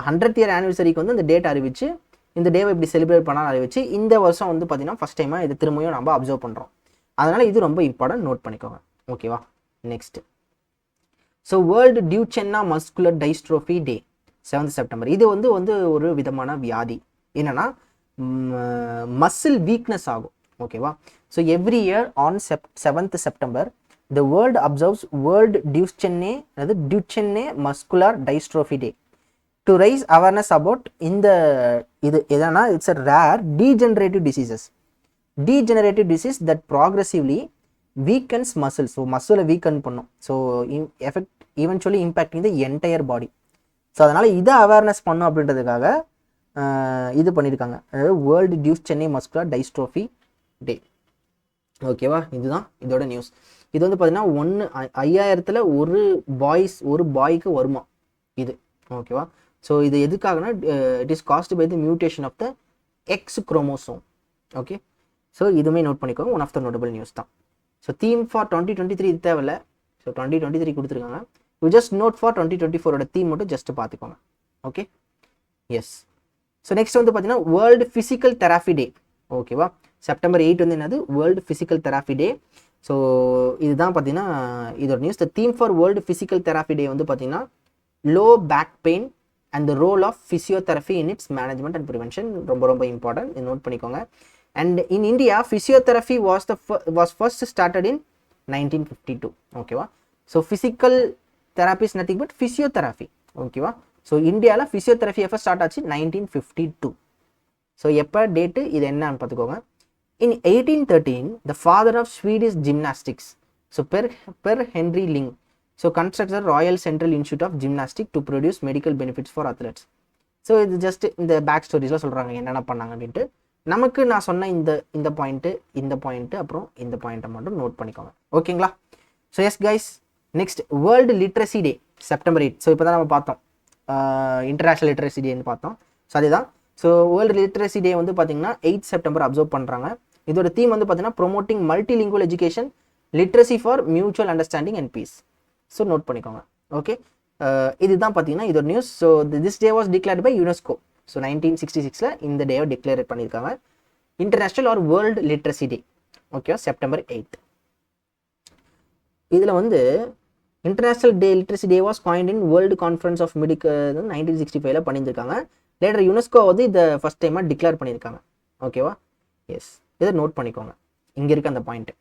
100th இயர் ஆனிவர்சரிக்கு வந்து இந்த டேட் அறிவிச்சு இந்த டேவை இப்படி செலிப்ரேட் பண்ணாலும் அறிவிச்சு இந்த வருஷம் வந்து பார்த்தீங்கன்னா ஃபஸ்ட் டைமாக இது திரும்பியும் நம்ம அப்சர்வ் பண்ணுறோம். அதனால் இது ரொம்ப இம்பார்ட்டன்ட், நோட் பண்ணிக்கோங்க. ஓகேவா? Next, so world Duchenne muscular dystrophy day 7th September. இது வந்து ஒரு விதமான வியாதி. என்னன்னா மசில் வீக்னஸ் ஆகும். ஓகேவா? So every year on 7th September the world observes world Duchenne muscular dystrophy day to raise awareness about இந்த இது எதனா it's a rare degenerative disease that progressively weakens muscle. So மசிலை வீக்கன் பண்ணும். So eventually impacting the entire body. So அதனால் இதை awareness பண்ணும் அப்படின்றதுக்காக இது பண்ணியிருக்காங்க, அதாவது வேர்ல்டு டியூச்சென்னே மஸ்குலர் டைஸ்ட்ரோஃபி டே. ஓகேவா? இதுதான் இதோட நியூஸ். இது வந்து பார்த்தீங்கன்னா 5000ல் ஒரு பாய்க்கு வருமா இது. ஓகேவா? ஸோ இது எதுக்காகனா it is caused by the mutation of the X chromosome. Okay, so இதுவுமே நோட் பண்ணிக்கோங்க. One of the notable news தான். ஸோ தீம் ஃபார் 2023 இது தேவையில்ல. ஸோ 2023 கொடுத்துருக்காங்க. You just note for 2024 theme மட்டும் ஜஸ்ட் பார்த்துக்கோங்க. Okay, yes. ஸோ நெக்ஸ்ட் வந்து பார்த்தீங்கன்னா வேர்ல்டு ஃபிசிக்கல் தெராபி டே. ஓகேவா, செப்டம்பர் 8 வந்து என்னது, world physical therapy day. So இதுதான் பார்த்தீங்கன்னா இதோட news. The theme for world physical therapy day வந்து பார்த்தீங்கன்னா low back pain and the role of physiotherapy in its management and prevention. ரொம்ப ரொம்ப இம்பார்ட்டன்ட், இது நோட் பண்ணிக்கோங்க. And in India physiotherapy was first started in 1952. ஓகேவா, so physical therapy is nothing but physiotherapy. ஓகேவா, so இந்தியாவில் physiotherapy எப்போ start ஆச்சு, 1952. So எப்போ டேட்டு இது என்னன்னு பார்த்துக்கோங்க. In 1813, the father of Swedish gymnastics, so Per Henry Ling, so constructs the Royal Central Institute of Gymnastics to produce medical benefits for athletes. So இது just இந்த back ஸ்டோரிஸ்லாம் சொல்கிறாங்க என்னென்ன பண்ணாங்க அப்படின்ட்டு. நமக்கு நான் சொன்ன இந்த பாயிண்ட்டு அப்புறம் இந்த பாயிண்ட்டை மட்டும் நோட் பண்ணிக்கோங்க. ஓகேங்களா. So S guys, next world literacy டே செப்டம்பர் 8. ஸோ இப்போ தான் நம்ம பார்த்தோம் இன்டர்நேஷ்னல் லிட்ரஸி டேன்னு பார்த்தோம். ஸோ அதுதான். ஸோ வேர்ல்டு லிட்ரஸி டே வந்து பார்த்தீங்கன்னா 8 செப்டம்பர் அப்சர்வ் பண்ணுறாங்க. இதோட தீம் வந்து பார்த்தீங்கன்னா promoting multilingual education, literacy for mutual understanding and peace. So note பண்ணிக்கோங்க. ஓகே, இதுதான் பார்த்தீங்கன்னா இதோட news. So this day was declared by UNESCO. So 1966 இந்த டேவை டிக்ளேர் பண்ணியிருக்காங்க, international or world literacy day. Okay, September 8. இதில் வந்து international day literacy day was coined in world conference of medical 1965 பண்ணியிருக்காங்க. லேட்டர் யுனெஸ்கோ வந்து இதை ஃபர்ஸ்ட் டைமாக declare பண்ணியிருக்காங்க. ஓகேவா, எஸ், இதை நோட் பண்ணிக்கோங்க, இங்கே இருக்க அந்த பாயிண்ட்.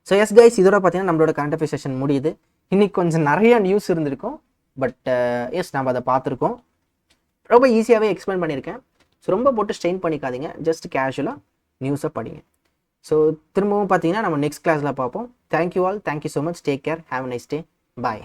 ஸோ எஸ் கைஸ், இதோட பார்த்தீங்கன்னா நம்மளோட கரண்ட் அஃபேர்ஸ் செஷன் முடியுது. இன்னைக்கு கொஞ்சம் நிறைய நியூஸ் இருந்திருக்கும், பட் எஸ் நம்ம அதை பார்த்துருக்கோம். ரொம்ப ஈஸியாகவே எக்ஸ்பிளைன் பண்ணியிருக்கேன். ஸோ ரொம்ப போட்டு ஸ்ட்ரெயின் பண்ணிக்காதீங்க, ஜஸ்ட் கேஷுவலாக நியூஸை படிங்க. ஸோ திரும்பவும் பார்த்தீங்கன்னா நம்ம நெக்ஸ்ட் கிளாஸில் பார்ப்போம். Thank you all, thank you so much, take care, have a nice day, bye.